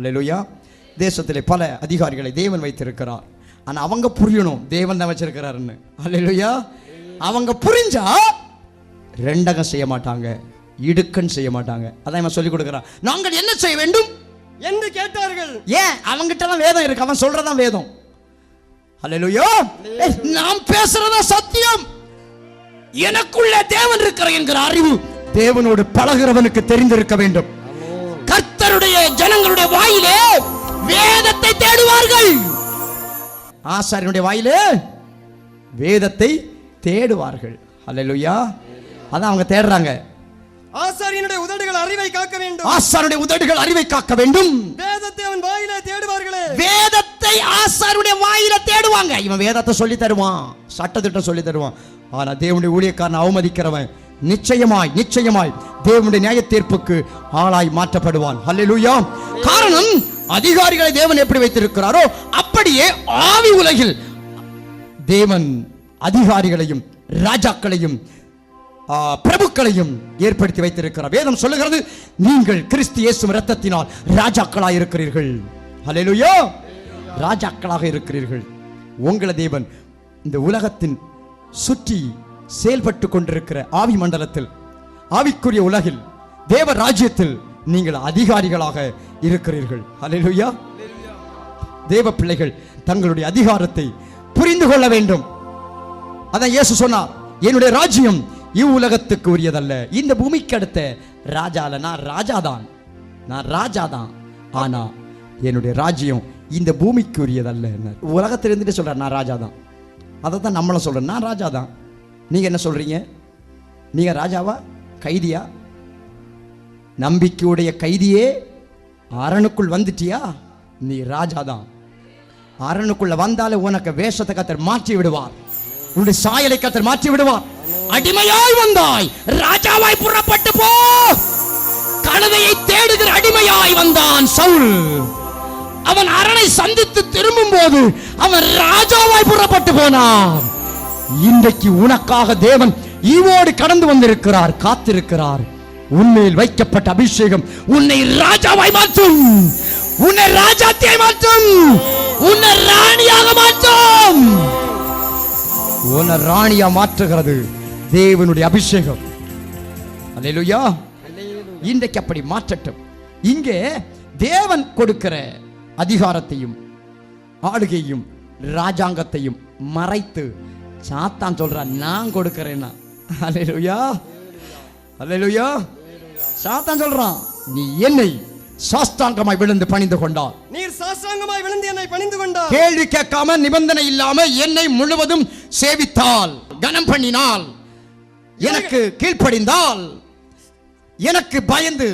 அல்லேலூயா. தேசத்திலே பல அதிகாரிகளை தேவன் வைத்திருக்கிறார். ஆனால் அவங்க புரியணும் தேவன் தான் வச்சிருக்கிறாருன்னு. அல்லேலூயா. அவங்க புரிஞ்சா ரெண்டகம் செய்ய மாட்டாங்க, இடுக்கன் செய்ய மாட்டாங்க. அதான் இவன் சொல்லி கொடுக்கிறான். நாங்கள் என்ன செய்ய வேண்டும் என்று கேட்டார்கள். ஏன்? அவங்கிட்ட தான் வேதம் இருக்கு, அவன் சொல்றதான் வேதம். அல்லேலூயா. நாம் பேசுறதா சத்தியம். எனக்குள்ள தேவன் இருக்கிற என்கிற அறிவு தேவனோடு பழகிறவனுக்கு தெரிந்திருக்க வேண்டும். கர்த்தருடைய ஜனங்களுடைய வாயிலே வேதத்தை தேடுவார்கள். ஆசாரியனுடைய வாயிலே வேதத்தை தேடுவார்கள். அல்லேலூயா. அதான் அவங்க தேடுறாங்க. ஆசாரியனுடைய உதடுகள் அறிவை காக்க வேண்டும். ஆசாரியனுடைய உதடுகள் அறிவை காக்க வேண்டும். வேதத்தை அவன் வாயிலே தேடுவார்களே. வேதத்தை ஆசாரியனுடைய வாயில தேடுவாங்க. இவன் வேதத்தை சொல்லி தருவான், சட்டத்திட்டம் சொல்லி தருவான். ஆனா தேவனுடைய ஊழியக்காரன் அவமதிக்கிறவன் நிச்சயமாய் நிச்சயமாய் தேவனுடைய நியாய தீர்ப்புக்கு ஆளாய் மாற்றப்படுவான். அல்லேலூயா. காரணம், அதிகாரிகளை தேவன் எப்படி வைத்திருக்கிறாரோ அப்படியே ஆவி உலகில் தேவன் அதிகாரிகளையும் ராஜாக்களையும் பிரபுக்களையும் ஏற்படுத்தி வைத்திருக்கிறார். வேதம் சொல்லுகிறது, நீங்கள் கிறிஸ்து இயேசு இரத்தத்தினால் ராஜாக்களாக இருக்கிறீர்கள். அல்லேலூயா. ராஜாக்களாக இருக்கிறீர்கள். உங்களை தேவன் இந்த உலகத்தின் சுற்றி செயல்பட்டு கொண்டிருக்கிற ஆவி மண்டலத்தில், ஆவிக்குரிய உலகில், தேவ ராஜ்யத்தில் நீங்கள் அதிகாரிகளாக இருக்கிறீர்கள். அல்லேலூயா. தேவ பிள்ளைகள் தங்களுடைய அதிகாரத்தை புரிந்து கொள்ள வேண்டும். அதான் இயேசு சொன்னார், என்னுடைய ராஜ்யம் இவ்வுலகத்துக்கு உரியதல்ல. இந்த பூமிக்கு அடுத்த ராஜால நான் ராஜாதான், நான் ராஜாதான். ஆனா என்னுடைய ராஜ்யம் இந்த பூமிக்கு உரியதல்ல. உலகத்தில் இருந்துட்டு சொல்றார் நான் ராஜாதான். அதை தான் நம்மளும் சொல்றேன், நான் ராஜாதான். நீங்க என்ன சொல்றீங்க? நீங்க ராஜாவா கைதியா? நம்பிக்கையுடைய கைதியே, அரணுக்குள் வந்துட்டியா? நீ ராஜாதான். அரணுக்குள்ள வந்தாலே உனக்கு வேஷத்தை கர்த்தர் மாற்றி விடுவார், உன்னுடைய சாயலை கர்த்தர் மாற்றி விடுவார். அடிமையாய் வந்தாய், ராஜாவாய் புறப்பட்டு போ. கழுதையை தேடுகிற அடிமையாய் வந்தான் சவுல். அவன் அரணை சந்தித்து திரும்பும் போது அவன் ராஜாவாய் புறப்பட்டு போனான். இன்றைக்கு உனக்காக தேவன் ஈவோடு கடந்து வந்திருக்கிறார், காத்திருக்கிறார். உன்மேல் வைக்கப்பட்ட அபிஷேகம் உன்னை ராஜாவாய் மாற்றும், உன்னை ராஜாத்தியாய் மாற்றும், உன்னை ராணியாக மாற்றும். உன்னை ராணியா மாற்றுகிறது தேவனுடைய அபிஷேகம். அல்லேலூயா. இன்றைக்கு அப்படி மாற்றட்டும். இங்கே தேவன் கொடுக்கிற அதிகாரத்தையும் ஆளுகையும் ராஜாங்கத்தையும் மறைத்து சாத்தான் சொல்றான் நான் கொடுக்கிறேன்னா. அல்லேலூயா. அல்லேலூயா. சாத்தான் சொல்றான், நீ என்னை சாஷ்டாங்கமாய் விழுந்து பணிந்து கொண்டால், நீர் சாஷ்டாங்கமாய் விழுந்து என்னை பணிந்து கொண்டால், கேள்வி கேட்காம நிபந்தனை இல்லாம என்னை முழுவதும் சேவித்தால், கனம் பண்ணினால், எனக்கு கீழ்ப்படிந்தால், எனக்கு பயந்து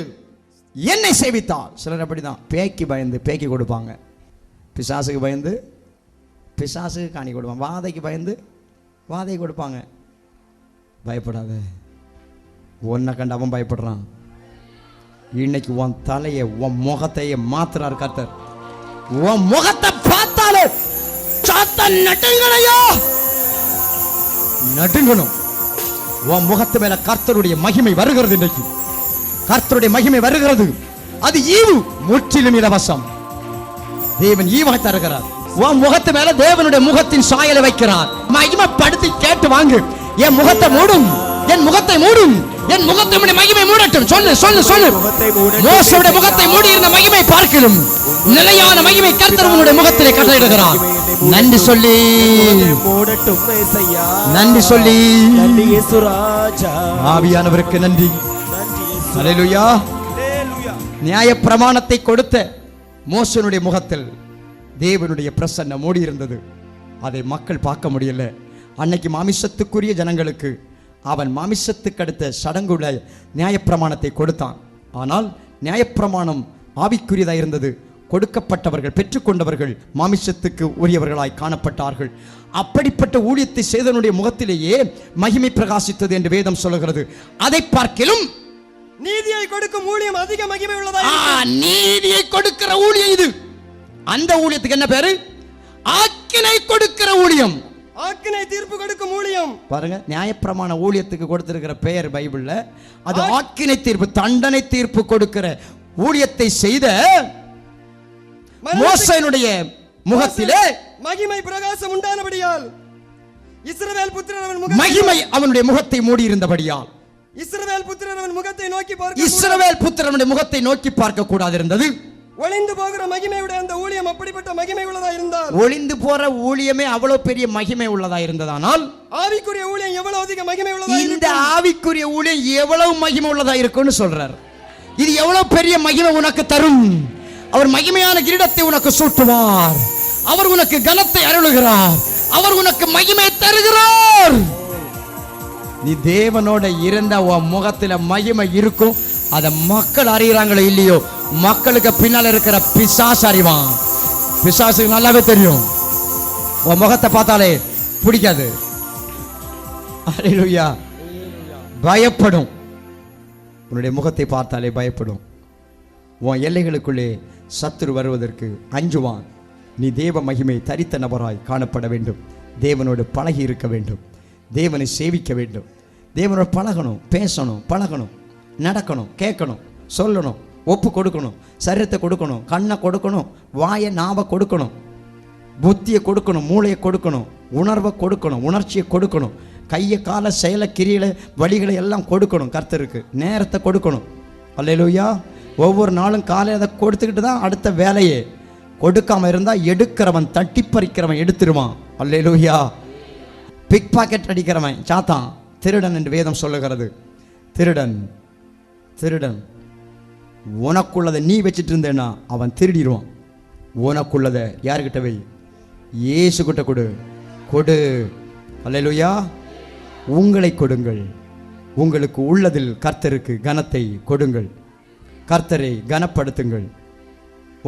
என்னை சேவித்தால். சிலர் அப்படிதான், பேய்க்கு பயந்து பேய்க்கு கொடுப்பாங்க, பிசாசுக்கு பயந்து பிசாசுக்கு காணி கொடுப்பாங்க, வாதைக்கு பயந்து வாதை கொடுப்பாங்க. பயப்படாத, உன்னை கண்டு அவன் பயப்படுறான். இன்னைக்கு உன் தலையை உன் முகத்தையே மாத்துறார் கர்த்தர். உன் முகத்தை பார்த்தாலே சாத்தான் நடுங்கலையோ, நடுங்கணும். உன் முகத்து மேல கர்த்தருடைய மகிமை வருகிறது. இன்றைக்கு கர்த்தருடைய மகிமை வருகிறது. அது ஈவு முற்றிலும் இலவசம். தேவன் ஈவாய் தருகிறார். உன் முகத்து மேல தேவனுடைய முகத்தின் சாயலை வைக்கிறார். மகிமைப்படுத்தி கேட்டு வாங்கு. என் முகத்தை மூடும், என் முகத்தை மூடும், என் முகத்தை மகிமை மூடட்டும். சொல்லு சொல்லு சொல்லு. மோசேயுடைய முகத்தை மூடி இருந்த மகிமை பார்க்கணும். நிலையான மகிமை கர்த்தர் உன்னுடைய முகத்திலே கட்டளையிடுகிறார். நன்றி சொல்லி நன்றி சொல்லி ஆவியானவருக்கு நன்றி. அல்லேலூயா. நியாய பிரமாணத்தை கொடுத்த மோசேயுடைய முகத்தில் தேவனுடைய பிரசன்னம் மூடி இருந்தது. அதை மக்கள் பார்க்க முடியல. அன்னைக்கு மாமிசத்துக்குரிய ஜனங்களுக்கு அவன் மாமிசத்துக்கு அடுத்த சடங்குள்ள நியாயப்பிரமாணத்தை கொடுத்தான். ஆனால் நியாயப்பிரமாணம் ஆவிக்குரியதாக இருந்தது. கொடுக்கப்பட்டவர்கள் பெற்றுக்கொண்டவர்கள் மாமிசத்துக்கு உரியவர்களாய் காணப்பட்டார்கள். அப்படிப்பட்ட ஊழியத்தை செய்தவனுடைய முகத்திலேயே மகிமை பிரகாசித்தது என்று வேதம் சொல்லுகிறது. அதை பார்க்கிலும் நீதியை கொடுக்கும் ஊழியம் அதிக மகிமை உள்ளதா? நீதியை கொடுக்கிற ஊழியம் இது. அந்த ஊழியத்துக்கு என்ன பேரு? ஆக்கினை கொடுக்கிற ஊழியம். ஆக்கினை தீர்ப்பு கொடுக்கும் ஊழியம். பாருங்க, நியாயப்பிரமாண ஊழியத்துக்கு கொடுத்திருக்கிற பெயர் பைபிள்ல அது ஆக்கினை தீர்ப்பு, தண்டனை தீர்ப்பு கொடுக்கிற ஊழியத்தை செய்த மோசேயினுடைய முகத்திலே மகிமை பிரகாசம் உண்டானபடியால் இஸ்ரவேல் புத்திரர் அவன் முகத்தை மகிமை அவனுடைய முகத்தை மூடி இருந்தபடியால் இஸ்ரவேல் புத்திரர் அவன் முகத்தை நோக்கி பார்க்க இஸ்ரவேல் புத்திரனுடைய முகத்தை நோக்கி பார்க்க கூடாது இருந்தது. ஒளிந்து போகிற மகிமையுடைய அந்த ஊழியம் அப்படிப்பட்ட மகிமை உள்ளதா இருந்தால் ஒளிந்து போற ஊழியமே அவ்வளவு பெரிய மகிமை உள்ளதா இருந்ததானால் ஆவிக்குரிய ஊழியம் எவ்வளவு அதிக மகிமை உள்ளதா இந்த ஆவிக்குரிய ஊழியம் எவ்வளவு மகிமை உள்ளதா இருக்கும்னு சொல்றார். இது எவ்வளவு பெரிய மகிமை உனக்கு தரும். அவர் மகிமையான கிரீடத்தை உனக்கு சூட்டுவார். அவர் உனக்கு கனத்தை அருளுகிறார். அவர் உனக்கு மகிமை தருகிறார். நீ தேவனோட இருந்த உன் முகத்துல மகிமை இருக்கும். அத மக்கள் அறியறாங்களோ இல்லையோ, மக்களுக்கு பின்னால இருக்கிற பிசாசு அறிவான். பிசாசுக்கு நல்லாவே தெரியும். உன் முகத்தை பார்த்தாலே பிடிக்காது. அல்லேலூயா. பயப்படும். உன்னுடைய முகத்தை பார்த்தாலே பயப்படும். உன் எல்லைகளுக்குள்ளே சத்துரு வருவதற்கு அஞ்சுவான். நீ தேவ மகிமை தரித்த நபராய் காணப்பட வேண்டும். தேவனோடு பழகி இருக்க வேண்டும். தேவனை சேவிக்க வேண்டும். தேவனோடு பழகணும், பேசணும், பழகணும், நடக்கணும், கேட்கணும், சொல்லணும், ஒப்பு கொடுக்கணும், சரீரத்தை கொடுக்கணும், கண்ணை கொடுக்கணும், வாயை நாவை கொடுக்கணும், புத்தியை கொடுக்கணும், மூளையை கொடுக்கணும், உணர்வை கொடுக்கணும், உணர்ச்சியை கொடுக்கணும், கையை காலை செயலை கிரிகளை வழிகளை எல்லாம் கொடுக்கணும். கர்த்தருக்கு நேரத்தை கொடுக்கணும். அல்லேலூயா. ஒவ்வொரு நாளும் காலையில் அதை கொடுத்துக்கிட்டு தான் அடுத்த வேலையே. கொடுக்காம இருந்தால் எடுக்கிறவன் தட்டி பறிக்கிறவன் எடுத்துருவான். அல்லேலூயா. பிக் பாக்கெட் அடிக்கிறவன் சாத்தான், திருடன் என்று வேதம் சொல்லுகிறது. திருடன் திருடன் உனக்குள்ளதை நீ வச்சிட்டு இருந்தேன்னா அவன் திருடிடுவான். உனக்குள்ளதை யாருக்கிட்ட வை? இயேசு கிட்ட கொடு. கொடு. அல்லேலூயா. உங்களை கொடுங்கள். உங்களுக்கு உள்ளதில் கர்த்தருக்கு கனத்தை கொடுங்கள். கர்த்தரை கனப்படுத்துங்கள்.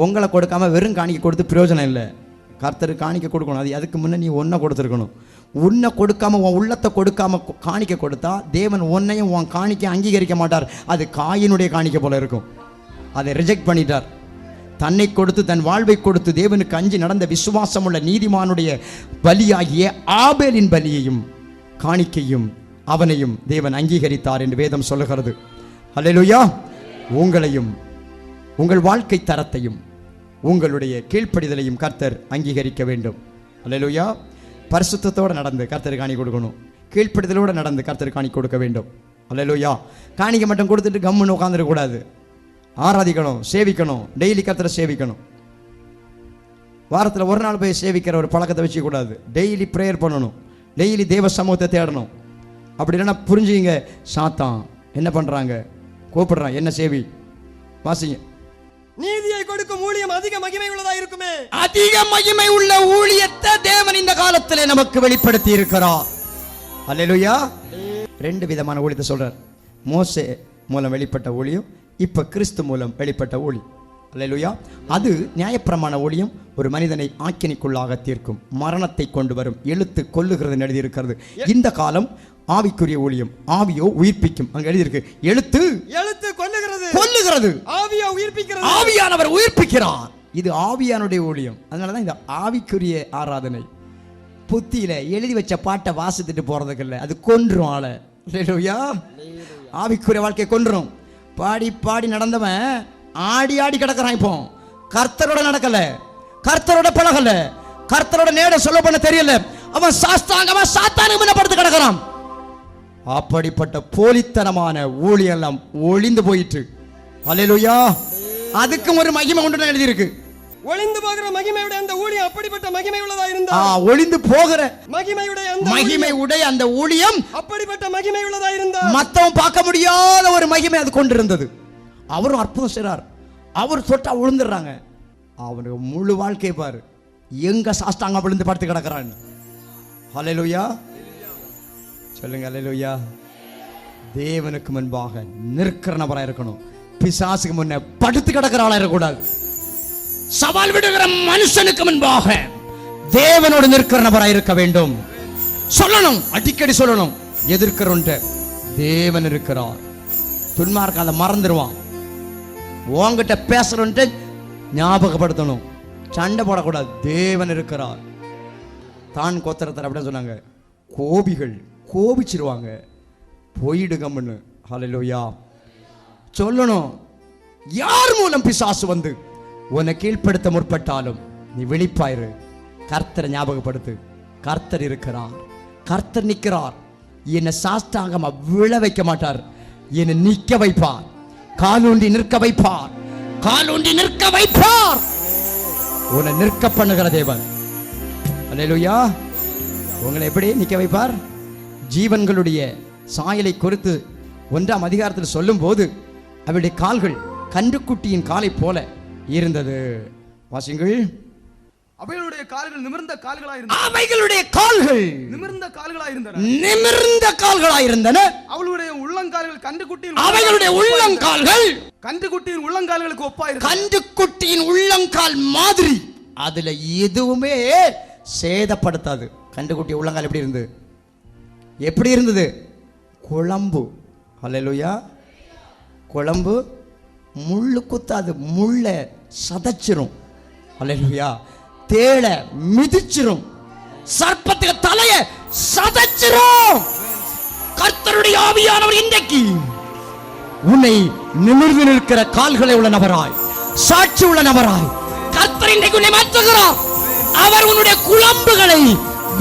உங்களை கொடுக்காம வெறும் காணிக்கை கொடுத்து பிரயோஜனம் இல்லை. கர்த்தருக்கு காணிக்கை கொடுக்கணும். அது அதுக்கு முன்னே நீ ஒன்றை கொடுத்துருக்கணும். உன்னை கொடுக்காம உன் உள்ளத்தை கொடுக்காம காணிக்கை கொடுத்தா தேவன் உன்னையும் உன் காணிக்கை அங்கீகரிக்க மாட்டார். அது காயினுடைய காணிக்கை போல இருக்கும். அதை ரிஜெக்ட் பண்ணிட்டார். தன்னை கொடுத்து தன் வாழ்வை கொடுத்து தேவனுக்கு அஞ்சி நடந்த விசுவாசமுள்ள நீதிமானுடைய பலியாகிய ஆபேலின் பலியையும் காணிக்கையும் அவனையும் தேவன் அங்கீகரித்தார் என்று வேதம் சொல்லுகிறது. அல்லேலூயா. உங்களையும் உங்கள் வாழ்க்கை தரத்தையும் உங்களுடைய கீழ்ப்படிதலையும் கர்த்தர் அங்கீகரிக்க வேண்டும். அல்லேலூயா. பரிசுத்தத்தோடு நடந்து கர்த்தர் காணி கொடுக்கணும். கீழ்ப்படிதலோடு நடந்து கர்த்தர் காணி கொடுக்க வேண்டும். அல்லேலூயா. காணிக்கை மட்டும் கொடுத்துட்டு கம்முன்னு உட்காந்துடக்கூடாது. ஆராதிக்கணும், சேவிக்கணும், டெய்லி கர்த்தரை சேவிக்கணும். வாரத்தில் ஒரு நாள் போய் சேவிக்கிற ஒரு பழக்கத்தை வச்சுக்கூடாது. டெய்லி ப்ரேயர் பண்ணணும். டெய்லி தேவ சமூகத்தை தேடணும். அப்படி இல்லைன்னா புரிஞ்சுங்க, சாத்தான் என்ன பண்ணுறாங்க, கூப்பிடுறான், என்ன சேவி வாசிங்க. நீதியை கொடுக்கும் ஊழியம் அதிக மகிமை உள்ளதா இருக்குமே. அதிக மகிமை உள்ள ஊழியத்தை தேவன் இந்த காலத்திலே நமக்கு வெளிப்படுத்தி இருக்கிறார். அல்லேலூயா. ரெண்டு விதமான ஊழியத்தை சொல்றார். மோசே மூலம் வெளிப்பட்ட ஊழியம், இப்ப கிறிஸ்து மூலம் வெளிப்பட்ட ஊழி. அல்லேலூயா. அது நியாயப்பிரமாண ஊழியம் ஒரு மனிதனை ஆக்கினைக்குள்ளாக தீர்க்கும், மரணத்தை கொண்டு வரும், எழுத்து கொல்லுகிறது எழுதியிருக்கிறது. இந்த காலம் ஆவிக்குரிய ஊழியம். ஆவியோ உயிர்ப்பிக்கும். அங்க எழுதியிருக்கு, எழுத்து கொல்லுகிறது, ஆவியோ உயிர்ப்பிக்கிறது. ஆவியானவர் உயிர்ப்பிக்கிறார். இது ஆவியானுடைய ஊழியம். அதனாலதான் இந்த ஆவிக்குரிய ஆராதனை. புத்தியில எழுதி வச்ச பாட்டை வாசித்துட்டு போறதுக்கு இல்லை, அது கொன்றும் ஆள. அல்லேலூயா. ஆவிக்குரிய வாழ்க்கை கொன்றும். பாடி பாடி நடந்தவன் ஆடி ஆடி கிடக்கிறான். இப்போ கர்த்தரோட நடக்கல, கர்த்தரோட பழகல, கர்த்தரோட நேர சொல்ல பண்ண தெரியல. அவன் சாஸ்தாங்கமா சாத்தானுக்கு முன்னப்படுத்து கிடக்கிறான். அப்படிப்பட்ட போலித்தனமான ஊழியம் எல்லாம் ஒளிந்து போயிட்டு. அல்லேலூயா. அதுக்கும் ஒரு மகிமை உண்டு எழுதியிருக்கு. ஒளிந்து போகிற மகிமையுடைய அந்த ஊழியம் அப்படிப்பட்ட மகிமை உள்ளதா இருந்தா, ஒளிந்து போகிற மகிமை உடைய அந்த ஊழியம் அப்படிப்பட்ட மகிமை உள்ளதா இருந்தா மத்தவன் பார்க்க முடியாத ஒரு மகிமை அது கொண்டிருந்தது. அவரும் அற்புதம் செய்றார். அவர் தொட்டா விழுந்துடுறாங்க. அவனுக்கு முழு வாழ்க்கை பாரு, எங்க சாஸ்தாங்க விழுந்து படுத்து கிடக்கிறான். அல்லேலூயா. சொல்லுங்க அல்லேலூயா. தேவனுக்கு முன்பாக நிற்கிற நபரா இருக்கணும். பிசாசுக்கு முன்ன படுத்து கிடக்கிற ஆளா இருக்கக்கூடாது. சவால் விடுகிற மனுஷனுக்கு முன்பாக தேவனோடு நிற்கிற நபரா இருக்க வேண்டும். சொல்லணும், அடிக்கடி சொல்லணும், எதிர்க்கிறோன்ட்டு தேவன் இருக்கிறார். துன்மார்க்க அதை மறந்துடுவான். உங்ககிட்ட பேசுறோன்ட்டு ஞாபகப்படுத்தணும். சண்டை போடக்கூடாது. தேவன் இருக்கிறார். தான் கோத்திரத்தர் அப்படின்னு சொன்னாங்க. கோபிகள் கோபிச்சிருவாங்க. போயிடுங்கம்னு. ஹல்லேலூயா. சொல்லணும். யார் மூலம் பிசாசு வந்து உன்னை கீழ்ப்படுத்த முற்பட்டாலும் நீ விழிப்பாயிரு. கர்த்தரை ஞாபகப்படுத்து. கர்த்தர் இருக்கிறார், கர்த்தர் நிற்கிறார். என்னை சாஷ்டாங்கமா விழ வைக்க மாட்டார், என்னை நிற்க வைப்பார். காலூண்டி நிற்க வைப்பார், காலூண்டி நிற்க வைப்பார். உன்னை நிற்க பண்ணுகிற தேவன். அல்லேலூயா. உங்களை எப்படி நிற்க வைப்பார்? ஜீவன்களுடைய சாயலை குறித்து 1ஆம் அதிகாரத்தில் சொல்லும் போது அவருடைய கால்கள் கன்றுக்குட்டியின் காலை போல இருந்தது. வாசிங்கள். அவைகளுடைய கால்கள் நிமிர்ந்த கால்களாய் இருந்தன. அவைகளுடைய கால்கள் நிமிர்ந்த கால்களாய் இருந்தன. நிமிர்ந்த கால்களாய் இருந்தன. அவளுடைய உள்ளங்கால்கள் கன்றுக்குட்டியின் அவைகளுடைய உள்ளங்கால்கள் கன்றுக்குட்டியின் உள்ளங்கால்களுக்கு ஒப்பாயிருந்தன. கன்றுக்குட்டியின் உள்ளங்கால் மாதிரி. அதுல எதுவுமே சேதப்படுத்தாது. கன்றுக்குட்டி உள்ளங்கால் எப்படி இருந்தது? எப்படி இருந்தது? குழம்பு. அல்லேலூயா. குழம்பு முள்ளு குத்தாது, முள்ள சதைச்சிரும். அல்லேலூயா. தேளை மிதிச்சிரும், சர்ப்பத்துக்கு தலைய சதைச்சிரும். கர்த்தருடைய ஆவியானவர் இன்றைக்கு உன்னை நிமிர்ந்து நிற்கிற கால்களை உள்ள நபராய், சாட்சி உள்ள நபராய் கர்த்தர் இன்றைக்கு உன்னை மாற்றுகிறார். அவர் உன்னுடைய குழம்புகளை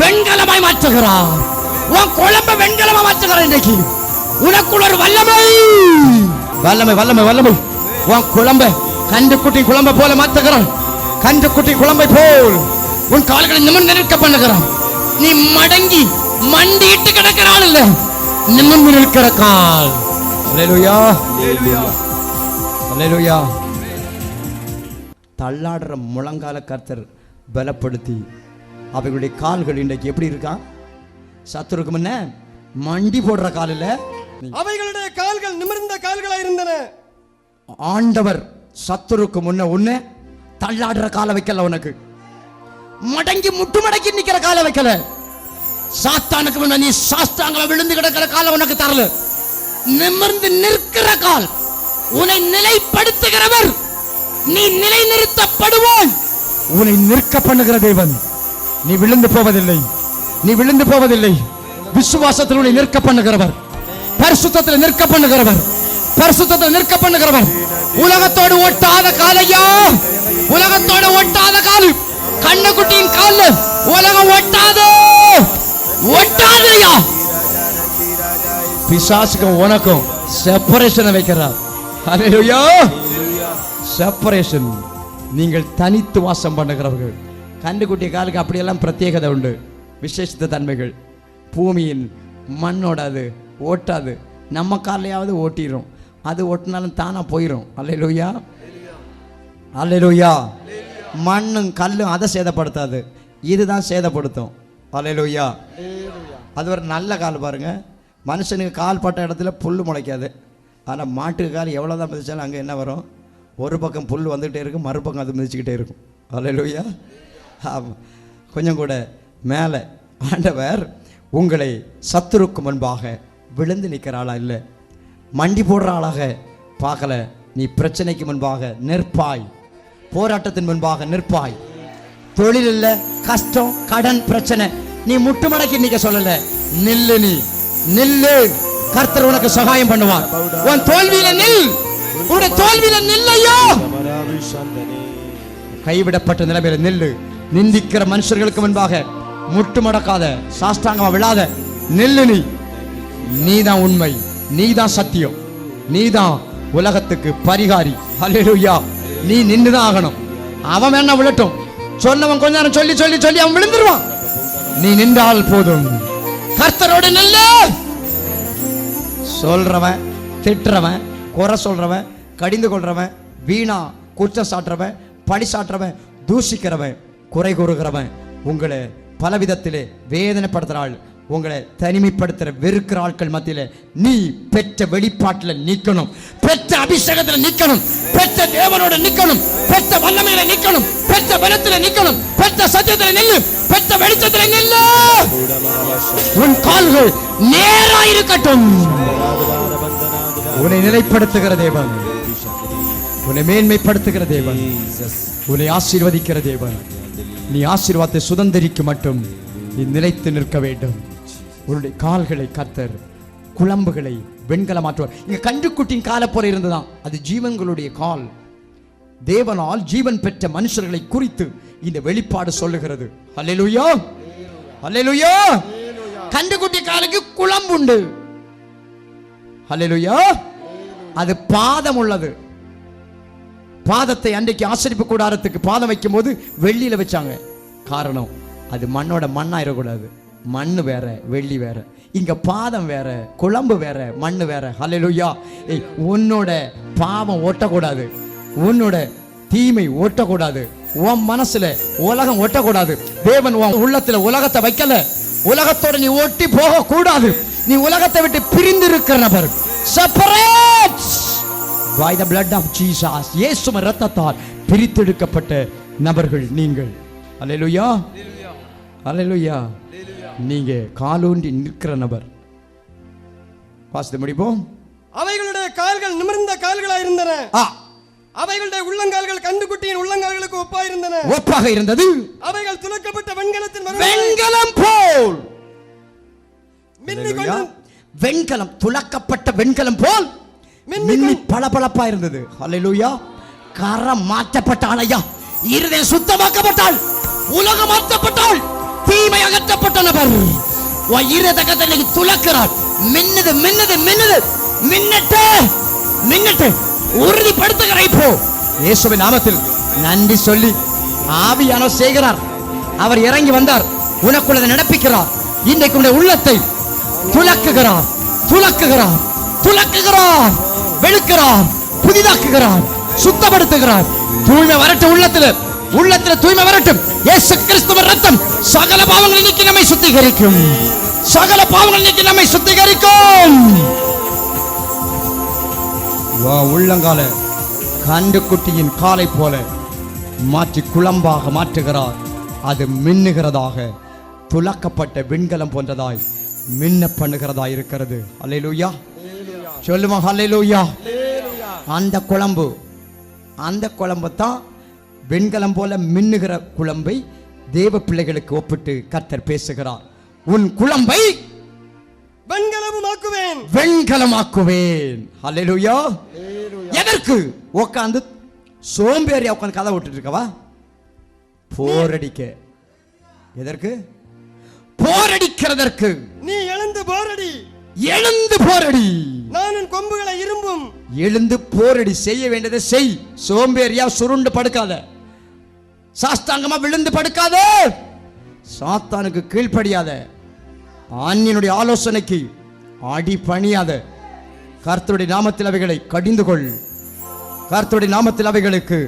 வெண்கலமாய் மாற்றுகிறார். உன் குழம்பை வெண்கலமாய் மாற்றுகிறார். இன்றைக்கு உனக்குள்ள ஒரு வல்லமை வல்லமை வல்லமை வல்லமை உன் குழம்பை கன்றுக்குட்டி குழம்பை போல மாற்றுகிறார். கன்றுக்குட்டி குழம்பை போல் உன் கால்களை நிமிர்ந்து நிற்க பண்ணுகிறார். நீ மடங்கி மண்டிட்டு கிடக்கிறாள் இல்ல, நிமிர்ந்து நிற்கிற கால். அல்லேலூயா, அல்லேலூயா. தள்ளாடுற முழங்கால கர்த்தர் பலப்படுத்தி அவைகளுடைய கால்கள் இன்றைக்கு எப்படி இருக்கான்? சத்துருக்கு முன்ன மண்டி போடுற கால் இல்ல, அவைகளுடைய கால்கள் நிமிர்ந்த கால்களாய் இருந்தன. ஆண்டவர் சத்துருக்கு முன்ன உன்னை தள்ளாடுற காலை வைக்கல, உனக்கு மடங்கி முட்டு மடக்கி நிக்கிற காலை வைக்கல. சாத்தானுக்கு முன்ன நீ சாஸ்தாங்கள விழுந்து கிடக்கிற காலை உனக்கு தரல. நிமிர்ந்து நிற்கிற கால் உன்னை நிலைப்படுத்துகிறவர். நீ நிலை நிறுத்தப்படுவாய். உன்னை நிற்க பண்ணுகிற தேவன். நீ விழுந்து போவதில்லை, நீ விழுந்து போவதில்லை. விசுவாசத்தில் உன்னை நிற்க பண்ணுகிறவர், பரிசுத்தத்தில் நிற்க பண்ணுகிறவர், பரிசுத்தத்தில் நிற்க பண்ணுகிறவர். உலகத்தோடு ஒட்டாத காலையா, உலகத்தோடு ஒட்டாத கால், கண்ணுக்குட்டியின் கால். உலகம் ஒட்டாதே, ஒட்டாதையா. பிசாசுக்கும் உனக்கும் செப்பரேஷன் வைக்கிறார். ஹல்லேலூயா. செப்பரேஷன். நீங்கள் தனித்து வாசம் பண்ணுகிறவர்கள். கண்ணுக்குட்டிய காலுக்கு அப்படியெல்லாம் பிரத்யேகதை உண்டு, விசேஷித்த தன்மைகள். பூமியின் மண்ணோட அது ஓட்டாது. நம்ம காலையாவது ஓட்டிடும், அது ஓட்டினாலும் தானா போயிடும். அல்லேலூயா, அல்லேலூயா. மண்ணும் கல்லும் அதை சேதப்படுத்தாது, இதுதான் சேதப்படுத்தும். அல்லேலூயா. அது ஒரு நல்ல கால் பாருங்க. மனுஷனுக்கு கால் பட்ட இடத்துல புல் முளைக்காது. ஆனால் மாட்டுக்கு கால் எவ்வளோதான் மிதிச்சாலும் அங்கே என்ன வரும்? ஒரு பக்கம் புல் வந்துகிட்டே இருக்கும், மறுபக்கம் அது மிதிச்சுக்கிட்டே இருக்கும். அல்லேலூயா. ஆமாம். கொஞ்சம் கூட மேலே ஆண்டவர் உங்களை சத்துருக்கு முன்பாக விழுந்து நிற்கிற ஆளா இல்லை, மண்டி போடுற ஆளாக பார்க்கல. நீ பிரச்சனைக்கு முன்பாக நிற்பாய், போராட்டத்தின் முன்பாக நிற்பாய். தொழில் இல்லை, கஷ்டம், கடன், பிரச்சனை, நீ முட்டு மடக்கி நிற்க சொல்லல. நில்லு, நீ நில்லு. கர்த்தர் உனக்கு சகாயம் பண்ணுவார். உன் தோல்வியில நில், உன்னுடைய தோல்வியில நில்லையோ. கைவிடப்பட்ட நிலைமையில நில்லு. நிந்திக்கிற மனுஷர்களுக்கு முன்பாக முட்டு மடக்காத, சாஷ்டாங்கமா விழாத. நில்லு. நீ நீதான் உண்மை, நீதான் சத்தியம், நீதான் உலகத்துக்கு பரிகாரி. ஹல்லேலூயா. நீ நின்றுதான் ஆகணும். அவன் வேணா விழட்டும், சொன்னவன் கொஞ்ச நேரம் சொல்லி சொல்லி சொல்லி அவன் விழுந்துருவான். நீ நின்றால் போதும். கர்த்தரோடு நில்லு. சொல்றவன், திட்டுறவன், குறை சொல்றவன், கடிந்து கொள்றவன், வீணா குற்றம் சாட்டுறவன், பழி சாட்டுறவன், தூஷிக்கிறவன், குறை கூறுகிறவன், உங்களை பலவிதத்திலே வேதனைப்படுத்துற ஆள், உங்களை தனிமைப்படுத்துற வெறுக்கிற ஆட்கள் மத்தியில நீ பெற்ற வெளிப்பாட்டில் நிக்கணும், பெற்ற அபிஷேகத்தில் நிக்கணும், பெற்ற தேவனோட நிக்கணும், பெற்ற வல்லமையில நிக்கணும், பெற்ற பலத்தில் நிக்கணும், பெற்ற சத்தியத்தில் நில்லு, பெற்ற வெளிச்சத்தில் நில்லு. உன் கால்கள் நேராயிருக்கட்டும். உன்னை நிலைப்படுத்துகிற தேவன், உன்னை மேன்மைப்படுத்துகிற தேவன், உன்னை ஆசீர்வதிக்கிற தேவன். நீ ஆசீர்வாதத்தை சுதந்திரிக்க மட்டும் நீ நிலைத்து நிற்க வேண்டும். உன்னுடைய கால்களை கர்த்தர் குழம்புகளை வெண்கல மாற்றுவார். இங்க கன்றுக்குட்டியின் காலை போல இருந்ததான், அது ஜீவன்களுடைய கால். தேவனால் ஜீவன் பெற்ற மனுஷர்களை குறித்து இந்த வெளிப்பாடு சொல்லுகிறது. அல்லேலூயா, அல்லேலூயா. கண்டுகுட்டி காலுக்கு குளம்பு உண்டு. அல்லேலூயா. அது பாதம் உள்ளது. பாதத்தை அன்றைக்கு ஆசரிப்பு கூடாரத்துக்கு பாதம் வைக்கும் போது வெள்ளியில வச்சாங்க. காரணம், அது மண்ணோட மண்ணாயிடக்கூடாது. மண்ணு வேற, வெள்ளி வேற. இங்க பாதம் வேற, குழம்பு வேற, மண்ணு வேற. அல்லேலூயா. உன்னோட பாவம் ஓட்டக்கூடாது, உன்னோட தீமை ஓட்டக்கூடாது, உன் மனசுல உலகம் ஓட்டக்கூடாது. தேவன் உன் உள்ளத்துல உலகத்தை வைக்கல. உலகத்தோட நீ ஒட்டி போக கூடாது. நீ உலகத்தை விட்டு பிரிந்து இருக்கிற நபர். Separate by the blood of Jesus. இயேசுவின் இரத்தத்தால் பிரித்தெடுக்கப்பட்ட நபர்கள் நீங்கள். அல்லேலூயா, அல்லேலூயா. நீங்க காலூன்றி நிற்கிற நபர். வாசித்து முடிப்போம். அவைகளுடைய கால்கள் நிமிர்ந்த கால்களாய் இருந்தன. அவைகளுடைய உள்ளங்கால்கள் கண்டுகுட்டியின் உள்ளங்கால்களுக்கு ஒப்பாக இருந்தது. அவைகள் துலக்கப்பட்ட வெண்கலம் போல் வெண்கலம், துலக்கப்பட்ட வெண்கலம் போல் மின்னி பளபளப்பா இருந்தது. அல்லேலூயா. கரம் மாற்றப்பட்டால், ஐயா இருதயம் சுத்தமாக்கப்பட்டால், உலகம் மாற்றப்பட்டால், தீமை அகற்றப்பட்ட நபர் இருதயத்தை துலக்கிறார். மின்னுது மின்னுது மின்னுது, மின்னட்டு மின்னட்டு உறுதிப்படுத்துகிற. இப்போ இயேசுவின் நாமத்தில் நன்றி சொல்லி ஆவியானவர் செய்கிறார். அவர் இறங்கி வந்தார், உனக்குள்ளதை நடப்பிக்கிறார். இன்றைக்கு உன்னுடைய உள்ளத்தை துலக்குகிறார், துலக்குகிறார், துலக்குகிறார், வெளுக்கிறார், புதிதாக்குகிறார், சுத்தப்படுத்துகிறார். தூய்மை வரட்டும் உள்ளத்தில், உள்ளத்தில் தூய்மை வரட்டும். இயேசு கிறிஸ்துவின் இரத்தம் சகல பாவங்களை நீக்கி நம்மை சுத்திகரிக்கும், சகல பாவங்களை நீக்கி நம்மை சுத்திகரிக்கும். உள்ளங்கால கண்டுகுட்டியின் காலை போல மாற்றி குழம்பாக மாற்றுகிறார். அது மின்னுகிறதாக, துலக்கப்பட்ட வெண்கலம் போன்றதாய் மின்ன பண்ணுகிறதாய் இருக்கிறது. அல்லேலூயா. சொல்லுமா அல்லேலூயா. அந்த குழம்பு, அந்த குழம்பு தான் வெண்கலம் போல மின்னுகிற குழம்பை தேவ பிள்ளைகளுக்கு ஒப்பிட்டு கர்த்தர் பேசுகிறார். உன் குழம்பை வெண்கலமாக்குவேன், வெண்கலமாக்குவேன். அல்லேலூயா. எதற்கு? உட்கார்ந்து சோம்பேறியா உட்கார்ந்து கதை விட்டுட்டு இருக்கவா? போரடிக்க. எதற்கு? போரடிக்கிறதற்கு. நீ எழுந்து போரடி, எழுந்து போரடி. நான் உன் கொம்புகளை இரும்பும். எழுந்து போரடி, செய்ய வேண்டியதை செய். சோம்பேறியா சுருண்டு படுக்காத, சாஸ்தாங்கமா விழுந்து படுக்காத, சாத்தானுக்கு கீழ்ப்படியாத, அந்நியனுடைய ஆலோசனைக்கு அடி பணியாத. கர்த்தருடைய நாமத்தில் அவைகளை கடிந்து கொள். கர்த்தருடைய நாமத்தில் அவைகளுக்கு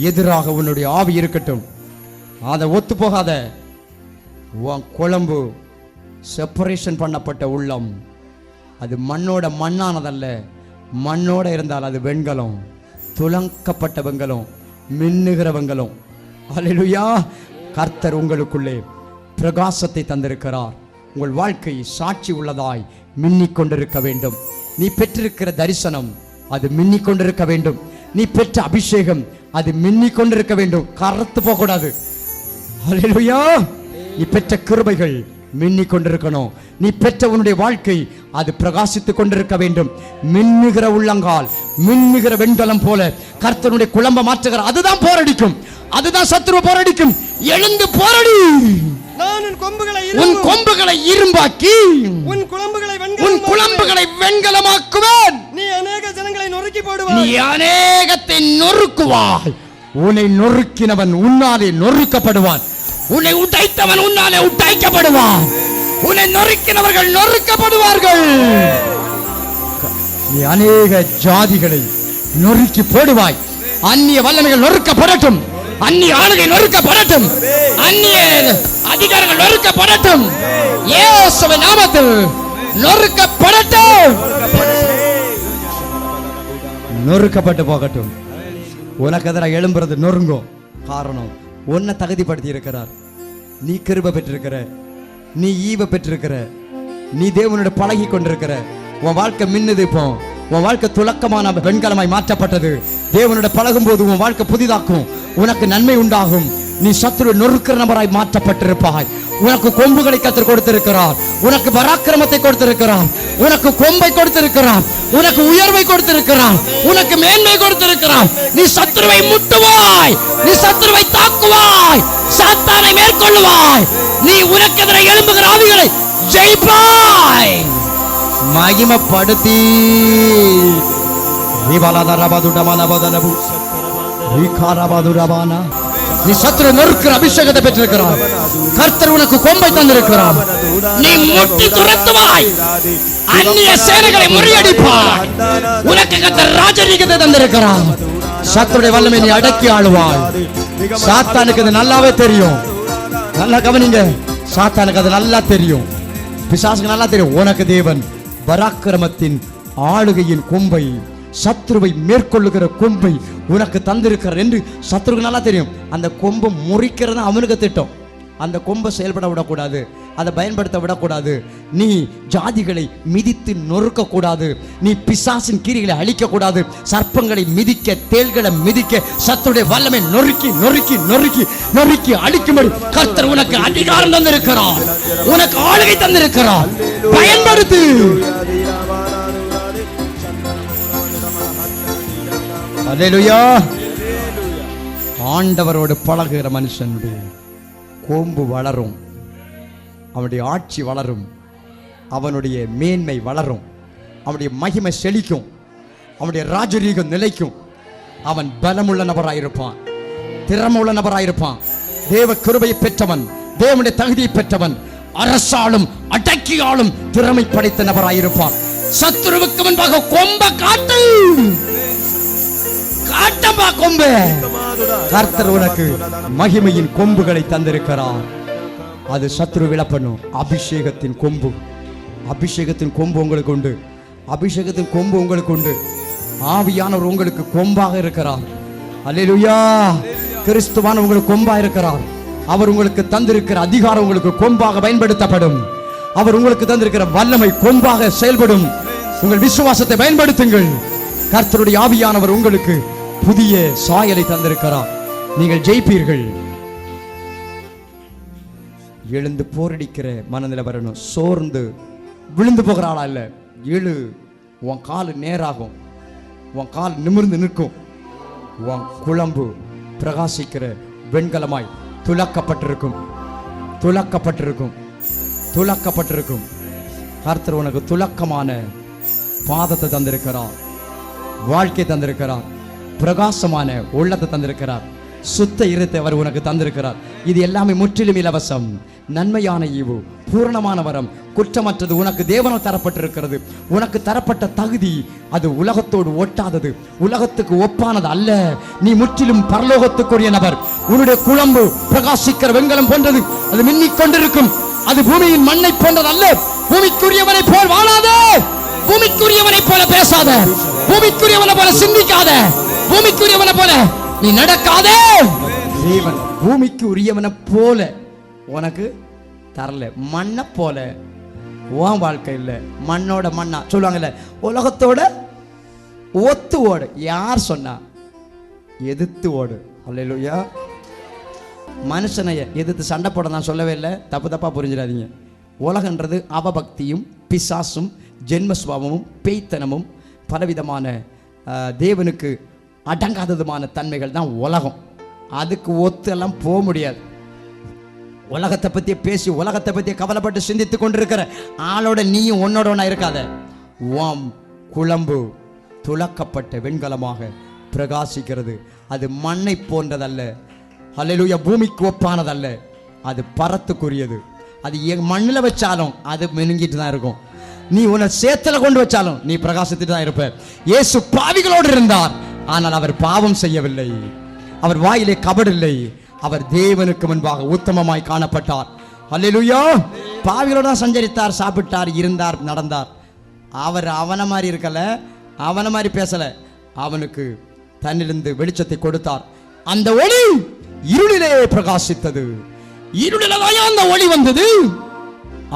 எதிராக உன்னுடைய ஆவி இருக்கட்டும். அதை ஒத்து போகாத. உன் குழம்பு செப்பரேஷன் பண்ணப்பட்ட உள்ளம், அது மண்ணோட மண்ணானதல்ல. மண்ணோட இருந்தால் அது வெண்கலம், துலக்கப்பட்ட வெண்கலம், மின்னுகிற வெண்கலம். அல்லேலூயா. கர்த்தர் உங்களுக்குள்ளே பிரகாசத்தை தந்திருக்கிறார். உங்கள் வாழ்க்கை சாட்சி உள்ளதாய் மின்னிக் கொண்டிருக்க வேண்டும். நீ பெற்றிருக்கிற தரிசனம் அது மின்னிக் கொண்டிருக்க வேண்டும். நீ பெற்ற அபிஷேகம் அது மின்னிக் கொண்டிருக்க வேண்டும். கருத்து போக கூடாது. அல்லேலூயா. நீ பெற்ற கிருபைகள் மின்னிக் கொண்டிருக்கணும். நீ பெற்ற உன்னுடைய வாழ்க்கை அது பிரகாசித்துக் கொண்டிருக்க வேண்டும். மின்னுகிற உள்ளங்கால், மின்னுகிற வெண்கலம் போல கர்த்தருடைய குழம்ப மாற்றுகிற. அதுதான் போரடிக்கும், அதுதான் சத்துருவை போரடிக்கும். எழுந்து போரடி. நான் உன் கொம்புகளை இரும்பாக்கி உன் குழம்புகளை வெண்கலமாக்குவேன். நீ அநேக ஜனங்களை நொறுக்கி போடுவாய். நீ அநேகத்தை நொறுக்குவாய். உன்னை நொறுக்கினவன் உன்னாலே நொறுக்கப்படுவான். உன்னை உடைத்தவன் உன்னாலே உடைக்கப்படுவான். உன்னை நொறுக்கினவர்கள் நொறுக்கப்படுவார்கள். நீ அநேக ஜாதிகளை நொறுக்கி போடுவாய். அந்நிய வல்லமைகள் நொறுக்கப்படட்டும், அந்நிய ஆளுகை நொறுக்கப்படட்டும், அந்நிய அதிகாரங்கள் நொறுக்கப்படட்டும். இயேசுவின் நாமத்தில் நொறுக்கப்படட்டும், நொறுக்கப்பட்டு போகட்டும். உனக்கு எதிராக எழும்புறது நொறுங்கும். காரணம், உன்னை தகுதிப்படுத்தி இருக்கிறார். நீ கிருபை பெற்றிருக்கிற, நீ ஈவ பெற்றிருக்கிற, நீ தேவனோட பழகி கொண்டிருக்கிற. உன் வாழ்க்கை மின்னுது. இப்போ உன் வாழ்க்கை துலக்கமான வெண்கலமாய் மாற்றப்பட்டது. தேவனோட பழகும் போது உன் வாழ்க்கை புதிதாக்கும். உனக்கு நன்மை உண்டாகும். நீ சத்துரு நொறுக்கிற நபராய் மாற்றப்பட்டிருப்பாய். உனக்கு கொம்புகளை கத்தர் கொடுத்திருக்கிறார். உனக்கு பராக்கிரமத்தை கொடுத்திருக்கிறார். உனக்கு கொம்பை கொடுத்திருக்கிறார். உனக்கு உயர்வை கொடுத்திருக்கிறார். உனக்கு மேன்மை கொடுத்திருக்கிறார். நீ சத்துருவை முட்டுவாய். நீ சத்துருவை தாக்குவாய். சாத்தானை மேற்கொள்ளுவாய். நீ உனக்கு எதிராக எழும்புகிற ஆவிகளை ஜெயிப்பாய். மகிமைப்படுத்தி நீ சத்துரு நொறுக்கிற அபிஷேகத்தை பெற்றிருக்கிறார். கர்த்தர் உனக்கு கொம்பை தந்திருக்கிறார். நீ முட்டி துரத்துவாய். அந்நிய சேனைகளை முறியடிப்பாய். உனக்கு கர்த்தர் ராஜரீகத்தை தந்திருக்கிறார். சத்துருடைய வல்லமை நீ அடக்கி ஆளுவாய். சாத்தானுக்கு அது நல்லாவே தெரியும். நல்லா கவனிங்க, சாத்தானுக்கு அது நல்லா தெரியும். பிசாசுக்கு நல்லா தெரியும். உனக்கு தேவன் பராக்கிரமத்தின் ஆளுகையின் கொம்பை, சத்ருவை மேற்கொள்ளுகிற கொம்பை உனக்கு தந்திருக்கிறார் என்று சத்ருக்கு நல்லா தெரியும். அந்த கொம்பை முறிக்கிறது அவனுக்கு திட்டம். அந்த கொம்பை செயல்பட விடக்கூடாது, அதை பயன்படுத்த விடக்கூடாது. நீ ஜாதிகளை மிதித்து நொறுக்க கூடாது. நீ பிசாசின் கீரிகளை அழிக்க கூடாது. சர்ப்பங்களை மிதிக்க, தேள்களை மிதிக்க சத்துருடைய வல்லமை நொறுக்கி நொறுக்கி நொறுக்கி நொறுக்கி அழிக்கும்படி கர்த்தர் உனக்கு அதிகாரம் தந்திருக்கிறார். உனக்கு ஆளுகை தந்திருக்கிறார். பயன்படுத்து. அல்லேலூயா. ஆண்டவரோடு பழகுகிற மனுஷனுடைய கொம்பு வளரும். அவனுடைய ஆட்சி வளரும். அவனுடைய மேன்மை வளரும். அவனுடைய மகிமை செழிக்கும். அவனுடைய ராஜரீகம் நிலைக்கும். அவன் பலமுள்ள நபராயிருப்பான். திறமுள்ள நபராயிருப்பான். தேவ கிருபையை பெற்றவன், தேவனுடைய தகுதியை பெற்றவன், அரசாலும் அடக்கியாலும் திறமை படைத்த நபராயிருப்பான். சத்துருவுக்கு முன்பாக கொம்ப காட்டு. காட்டமா கொம்பு. கர்த்தர் உனக்கு மகிமையின் கொம்புகளை தந்திருக்கிறார். அது சத்ரு விளப்பணும். அபிஷேகத்தின் கொம்பு. அபிஷேகத்தின் கொம்பு உங்களுக்கு உண்டு. அபிஷேகத்தின் கொம்பு உங்களுக்கு உண்டு. ஆவியானவர் உங்களுக்கு கொம்பாக இருக்கிறார். அல்லேலூயா. கிறிஸ்துவான் உங்களுக்கு கொம்பா இருக்கிறார். அவர் உங்களுக்கு தந்திருக்கிற அதிகாரம் உங்களுக்கு கொம்பாக பயன்படுத்தப்படும். அவர் உங்களுக்கு தந்திருக்கிற வல்லமை கொம்பாக செயல்படும். உங்கள் விசுவாசத்தை பயன்படுத்துங்கள். கர்த்தருடைய ஆவியானவர் உங்களுக்கு புதிய சாயலை தந்திருக்கிறார். நீங்கள் ஜெயிப்பீர்கள். எழுந்து போரடிக்கிற மனநிலை வரணும். சோர்ந்து விழுந்து போகிற ஆளா இல்ல. எழு. உன் கால் நேராகும். உன் கால் நிமிர்ந்து நிற்கும். உன் குழம்பு பிரகாசிக்கிற வெண்கலமாய் துலக்கப்பட்டிருக்கும். துலக்கப்பட்டிருக்கும். துலக்கப்பட்டிருக்கும். கர்த்தர் உனக்கு துலக்கமான பாதத்தை தந்திருக்கிறார். வாழ்க்கை தந்திருக்கிறார். பிரகாசமான உள்ளத்தை தந்திருக்கிறார். சுத்த இருத்தை அவர் உனக்கு தந்திருக்கிறார். இது எல்லாமே முற்றிலும் இலவசம். நன்மையான ஈவு, பூரணமான வரம், குற்றமற்றது உனக்கு தேவனால் தரப்பட்டிருக்கிறது. உனக்கு தரப்பட்ட தகுதி அது உலகத்தோடு ஒட்டாதது, உலகத்துக்கு ஒப்பானது அல்ல. நீ முற்றிலும் பரலோகத்துக்குரிய நபர். உன்னுடைய குழம்பு பிரகாசிக்கிற வெண்கலம் போன்றது. அது மின்னிக் கொண்டிருக்கும். அது பூமியின் மண்ணை போன்றது அல்ல. பூமிக்குரியவனை போல் வாழாதே. பூமிக்குரியவனை போல பேசாத. பூமிக்குரியவனை போல சிந்திக்காத. பூமிக்குரியவனை போல நீ நடக்காதே. தேவன் பூமிக்கு உரியவனை போல உனக்கு தரல. மண்ணை போல உன் வாழ்க்கை இல்லை. மண்ணோட மண்ணா சொல்லுவாங்கல்ல, உலகத்தோட ஒத்து ஓடு. யார் சொன்னா? எதிர்த்து ஓடு. அல்லேலூயா. மனுஷனை எதிர்த்து சண்டை போட நான் சொல்லவே இல்லை. தப்பு தப்பா புரிஞ்சிடாதீங்க. உலகன்றது அவபக்தியும் பிசாசும் ஜென்மஸ்வாபமும் பேய்த்தனமும் பலவிதமான தேவனுக்கு அடங்காததுமான தன்மைகள் தான் உலகம். அதுக்கு ஒத்து எல்லாம் போக முடியாது. உலகத்தை பற்றி பேசி உலகத்தை பற்றி கவலைப்பட்டு சிந்தித்து கொண்டிருக்கிற ஆளோட நீயும் உன்னோட ஒன்றா இருக்காத. உன் குழம்பு துலக்கப்பட்ட வெண்கலமாக பிரகாசிக்கிறது. அது மண்ணை போன்றதல்ல. அல்லேலூயா. பூமிக்கு ஒப்பானதல்ல. அது பரத்துக்குரியது. அது மண்ணில் வச்சாலும் அது மினுங்கிட்டு தான் இருக்கும். நீ உன்னை சேத்துல கொண்டு வச்சாலும் நீ பிரகாசித்துட்டு தான் இருப்ப. இயேசு பாவிகளோடு இருந்தார், ஆனால் அவர் பாவம் செய்யவில்லை. அவர் வாயிலே கபடில்லை. அவர் தேவனுக்கு முன்பாக உத்தமமாய் காணப்பட்டார். அல்லேலூயா. பாவிகளோடு தான் சஞ்சரித்தார், சாப்பிட்டார், இருந்தார், நடந்தார். அவர் அவனை மாதிரி இருக்கல, அவனை மாதிரி பேசல. அவனுக்கு தன்னிலிருந்து வெளிச்சத்தை கொடுத்தார். அந்த ஒளி இருளிலே பிரகாசித்தது. இருளிலே அந்த ஒளி வந்தது.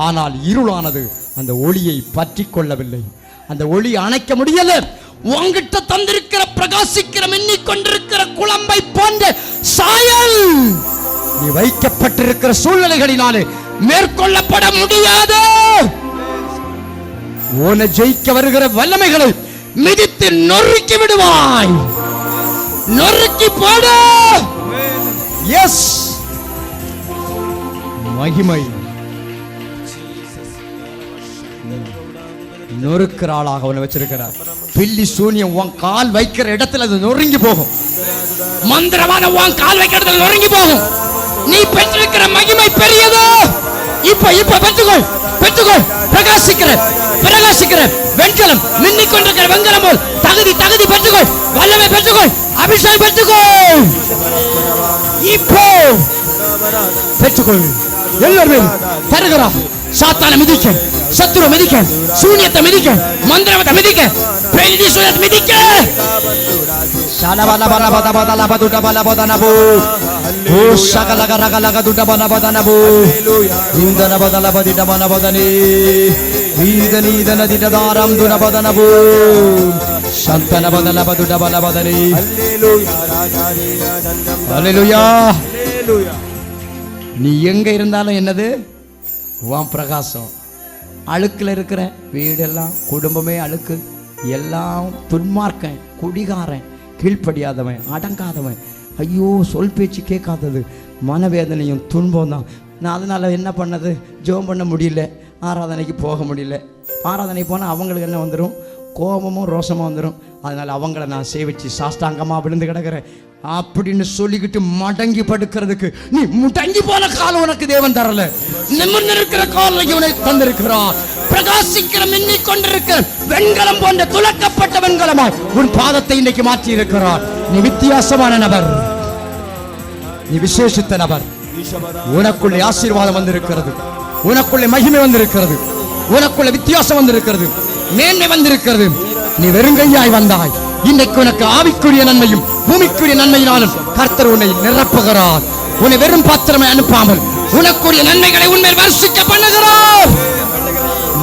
ஆனால் இருளானது அந்த ஒளியை பற்றி கொள்ளவில்லை. அந்த ஒளி அணைக்க முடியல. உங்கிட்ட தந்திருக்கிற பிரகாசிக்கிற மின்னிக் கொண்டிருக்கிற குழம்பை போன்ற சாயல் நீ வைக்கப்பட்டிருக்கிற சூழ்நிலைகளினாலே மேற்கொள்ளப்பட முடியாது. உன்னை ஜெயிக்க வருகிற வல்லமைகளை மிதித்து நொறுக்கி விடுவாய். நொறுக்கி போடு. எஸ், மகிமை நொறுக்கிற ஆளாக அவனை வச்சிருக்கிறார். பில்லி சூனியம் உன் கால் வைக்கிற இடத்துல அது நொறுங்கி போகும். மந்திரவாத உன் கால் வைக்கிற இடத்துல நொறுங்கி போகும். நீ பெற்றிருக்கிற மகிமை பெரியது. இப்ப பெற்றுக்கொள், பெற்றுக்கொள். பிரகாசிக்கிற பிரகாசிக்கிற வெண்கலம், மின்னிக் கொண்டிருக்கிற வெண்கலம் போல் தகுதி பெற்றுக்கொள். வல்லமை பெற்றுக்கொள். அபிஷேகம் பெற்றுக்கொள். இப்போ பெற்றுக்கொள். எல்லாரும் தருகிறா. சாத்தான மிதிக்க, சத்துரு மிதிக்க, சூனியத்தை மிதிக்க, மந்திரவத்தை மிதிக்க, பெரிய சூனியத்தை மிதிக்க. ஷாலபல பல பத பத லப துட பல பதனபு. ஓ ஷகலக ரகலக துட பல பதனபு. இந்தன பதல பதிட பல பதனி. ஈதன திடதாரம் துட பதனபு. சந்தன பதல பதுட பல பதனி. ஹல்லேலூயா. நீ எங்க இருந்தாலும் என்னது? உன் பிரகாசம். அழுக்கில் இருக்கிற வீடெல்லாம், குடும்பமே அழுக்கு, எல்லாம் துன்மார்க்கன், குடிகாரன், கீழ்ப்படியாதவன், அடங்காதவன், ஐயோ சொல் பேச்சு கேட்காதது, மனவேதனையும் துன்பம் தான். நான் அதனால என்ன பண்ணது? ஜெபம் பண்ண முடியல, ஆராதனைக்கு போக முடியல. ஆராதனைக்கு போனால் அவங்களுக்கு என்ன வந்துடும்? கோபமும் ரோஷமும் வந்துடும். அதனால அவங்கள நான் சேவிச்சு சாஷ்டாங்கமாக விழுந்து கிடக்கிறேன் அப்படின்னு சொல்லிக்கிட்டு மடங்கி படுக்கிறதுக்கு நீ முடங்கி போன காலம் உனக்கு தேவன் தரல. நிமிர்ந்து இருக்கிற காலம் உனக்கு தந்திருக்கிறார். பிரகாசிக்கிற மின்னிக் கொண்டிருக்கிற வெண்கலம் போன்ற துலக்கப்பட்ட வெண்கலமாய் உன் பாதத்தை இன்னைக்கு மாற்றி இருக்கிறார். நீ வித்தியாசமான நபர், நீ விசேஷித்த நபர். உனக்குள்ளே ஆசீர்வாதம் வந்திருக்கிறது, உனக்குள்ளே மகிமை வந்திருக்கிறது, உனக்குள்ள வித்தியாசம் வந்திருக்கிறது, மேன்மை வந்திருக்கிறது. நீ வெறுங்கையாய் வந்தாய். இன்னைக்கு உனக்கு ஆவிக்குரிய நன்மையும் பூமிக்குரிய நன்மையினாலும் கர்த்தர் உன்னை நிரப்புகிறார். உன்னை வெறும் பாத்திரமே அனுப்பாமல் உனக்குரிய நன்மைகளை உன்மேல் வர்ஷிக்க பண்ணுகிறார்.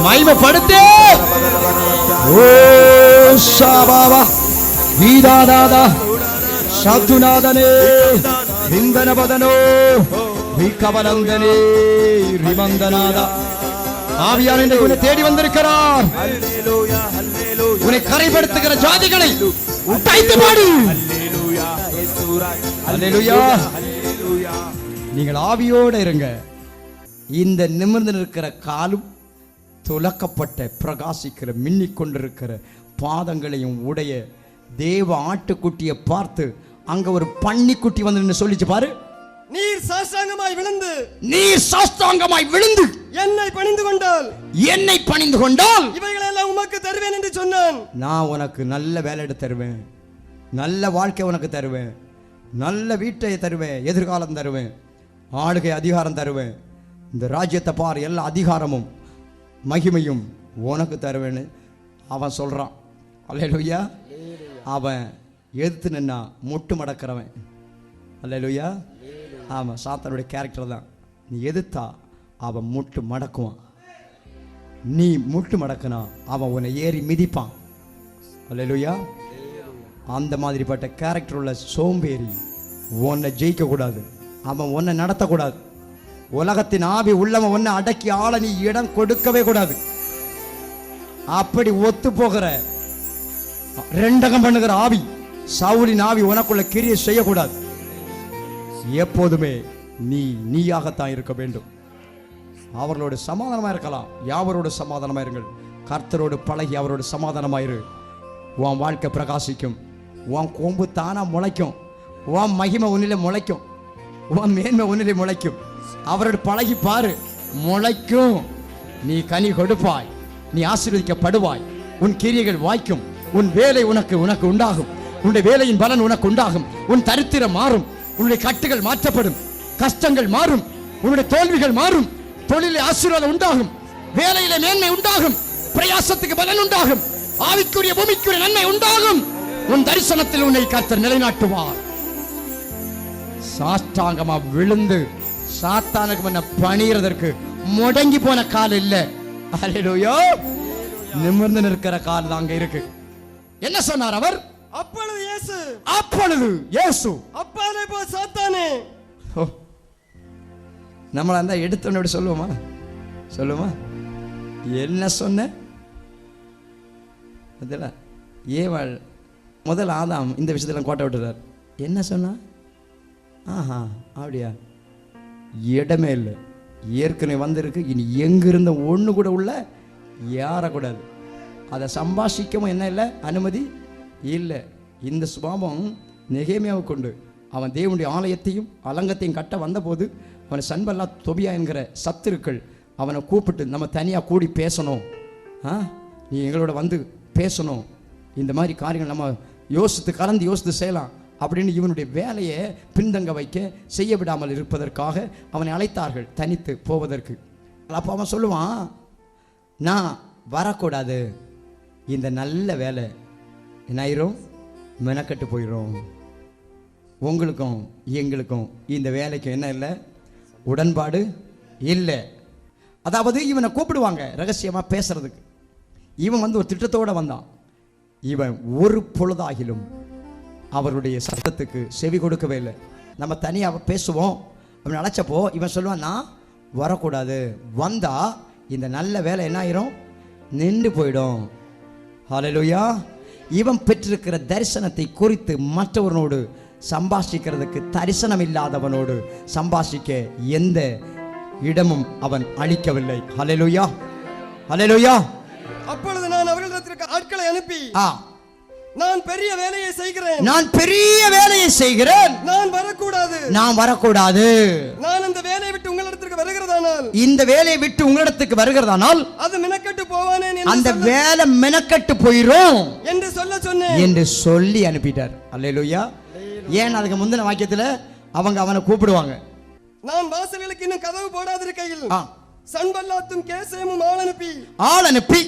மகிமைப்படுத்தே. ஓ ஷாபாவா வீதாதாதா சத்துநாதனே விந்தனபதனோ விகவனந்தனே ரிமந்தநாதா. ஆவியானவர் உன்னை தேடி வந்திருக்கிறார். உன்னை கரைப்படுத்துகிற ஜாதிகளை உடைத்து பாடு. அல்லேலூயா. நீங்கள் ஆவியோடு இருங்க. இந்த நிமிர்ந்து நிற்கிற காலும் துலக்கப்பட்ட பிரகாசிக்கிற மின்னிக் கொண்டிருக்கிற பாதங்களையும் உடைய தேவ ஆட்டுக்குட்டியை பார்த்து அங்க ஒரு பன்னிக்குட்டி வந்து சொல்லிச்சு பாரு. நீர் சாஷ்டாங்கமாய் விழுந்து, நீர் சாஷ்டாங்கமாய் விழுந்து என்னை பணிந்து கொண்டால், என்னை பணிந்து கொண்டால் இவைகளெல்லாம் உமக்கு தருவேன் என்று சொன்னான். நான் உனக்கு நல்ல வேலை எடுத்து தருவேன், நல்ல வாழ்க்கை உனக்கு தருவேன், நல்ல வீட்டை தருவேன், எதிர்காலம் தருவேன், ஆளுகை அதிகாரம் தருவேன், இந்த ராஜ்யத்தை பார், எல்லா அதிகாரமும் மகிமையும் உனக்கு தருவேன்னு அவன் சொல்றான். அல்லேலூயா. அவன் எதிர்த்து நின்னா முட்டு மடக்கிறவன். அல்லேலூயா. ஆமாம், சாத்தானுடைய கேரக்டர் தான். நீ எதிர்த்தா அவன் முட்டு மடக்குவான், நீ முட்டு மடக்குனா அவன் உன்னை ஏறி மிதிப்பான். அல்லேலூயா. அந்த மாதிரிப்பட்ட கேரக்டர் உள்ள சோம்பேறி உன்னை ஜெயிக்கக்கூடாது, அவன் உன்னை நடத்தக்கூடாது. உலகத்தின் ஆவி உள்ளவன் உன்னை அடக்கி ஆள நீ இடம் கொடுக்கவே கூடாது. அப்படி ஒத்து போகிற ரெண்டகம் பண்ணுகிற ஆவி, சவுலின் ஆவி உனக்குள்ள கிரியை செய்யக்கூடாது. எப்போதுமே நீ நீயாகத்தான் இருக்க வேண்டும். அவர்களோடு சமாதானமா இருக்கலாம், யாவரோடு சமாதானமா இருங்கள். கர்த்தரோடு பழகி அவரோடு சமாதானமாயிரு. உன் வாழ்க்கை பிரகாசிக்கும், உன் கொம்பு தானா முளைக்கும், உன் மகிமை உன்னிலே முளைக்கும், உன் மேன்மை உன்னிலே முளைக்கும். அவரோடு பழகி பாரு, முளைக்கும். நீ கனி கொடுப்பாய், நீ ஆசீர்வதிக்கப்படுவாய், உன் கிரியைகள் வாய்க்கும், உன் வேலை உனக்கு உண்டாகும், உன்னுடைய வேலையின் பலன் உனக்கு உண்டாகும், உன் தரித்திரம் மாறும், உன்னுடைய கட்டுகள் மாற்றப்படும், கஷ்டங்கள் மாறும், உன்னுடைய தோல்விகள் மாறும், தொழிலில் ஆசீர்வாதம் உண்டாகும், வேலையில மேன்மை உண்டாகும், பிரயாசத்துக்கு பலன் உண்டாகும், ஆவிக்குரிய பூமிக்குரிய நன்மை உண்டாகும். உன் தரிசனத்தில் உன்னை கர்த்தர் நிலைநாட்டுவார். சாஷ்டாங்கமா விழுந்து சாத்தானுக்கு முன்ன பணியறதற்கு முடங்கி போன கால் இல்ல. அல்லேலூயா. நிமிர்ந்து நிற்கிற கால் தான் அங்க இருக்கு. என்ன சொன்னார் அவர்? அப்பொழுது இயேசு அப்பாலே போ சாத்தானே. நம்மளா இருந்தா எடுத்தோன்னு எப்படி சொல்லுவோமா? சொல்லுமா? என்ன சொன்ன அதில் ஏவாள் முதல் ஆதாம் இந்த விஷயத்தில் கோட்டை விட்டுறார். என்ன சொன்னா? ஆஹா அப்படியா? இடமே இல்லை, ஏற்கனவே வந்திருக்கு. இனி எங்கிருந்த ஒன்று கூட உள்ள ஏறக்கூடாது. அதை சம்பாஷிக்கவும் என்ன இல்லை, அனுமதி இல்லை. இந்த சுபாவம் நெகேமியாவுக்கு உண்டு. அவன் தேவனுடைய ஆலயத்தையும் அலங்கத்தையும் கட்ட வந்தபோது அவனை சன்பல்லா தொபியா என்கிற சத்துருக்கள் அவனை கூப்பிட்டு, நம்ம தனியாக கூடி பேசணும், நீ எங்களோட வந்து பேசணும், இந்த மாதிரி காரியங்கள் நம்ம கலந்து யோசித்து செய்யலாம் அப்படின்னு இவனுடைய வேலையை பின்தங்க வைக்க, செய்ய விடாமல் இருப்பதற்காக அவனை அழைத்தார்கள் தனித்து போவதற்கு. அப்போ அவன் சொல்லுவான், நான் வரக்கூடாது, இந்த நல்ல வேலை என்ன ஆயிரும், மெனக்கட்டு போயிடும். உங்களுக்கும் எங்களுக்கும் இந்த வேலைக்கு என்ன இல்லை, உடன்பாடு இல்லை. அதாவது இவனை கூப்பிடுவாங்க ரகசியமாக பேசுறதுக்கு. இவன் வந்து ஒரு திட்டத்தோடு வந்தான். இவன் ஒரு பொழுதாகிலும் அவருடைய சத்தத்துக்கு செவி கொடுக்கவே இல்லை. நம்ம தனியாக பேசுவோம் அப்படின்னு அழைச்சப்போ இவன் சொல்லுவான், நான் வரக்கூடாது, வந்தா இந்த நல்ல வேலை என்ன ஆயிரும், நின்று போயிடும். ஹல்லேலூயா. இவன் பெற்றிருக்கிற தரிசனத்தை குறித்து மற்றவனோடு சம்பாஷிக்கிறதுக்கு தரிசனம் இல்லாதவனோடு சம்பாஷிக்க எந்த இடமும் அவன் அளிக்கவில்லை. ஹல்லேலூயா, ஹல்லேலூயா. அப்பொழுது நான் அவர்களிடத்திற்கு ஆட்களை அனுப்பி, நான் பெரிய வேலையை செய்கிறேன், நான் பெரிய வேலையை செய்கிறேன், நான் வரக்கூடாது, நான் வரக்கூடாது, நான் இந்த வேலையை விட்டு உங்களிடத்திற்கு வருகிறதானால், இந்த வேலையை விட்டு உங்களிடத்துக்கு வருகிறதானால் அது மெனக்கட்டு போவானேன், அந்த வேலை மெனக்கட்டு போயிரும் என்று சொல்ல சொன்னேன் என்று சொல்லி அனுப்பிட்டார். அல்லேலூயா. ஏன் அதுக்கு முந்தின வாக்கியத்தில் அவங்க அவனை கூப்பிடுவாங்க, நான் வாசல்களுக்கு இன்னும் கதவு போடாதிருக்கையில் சன்பல்லாத்தும் கேசேமும் ஆள் அனுப்பி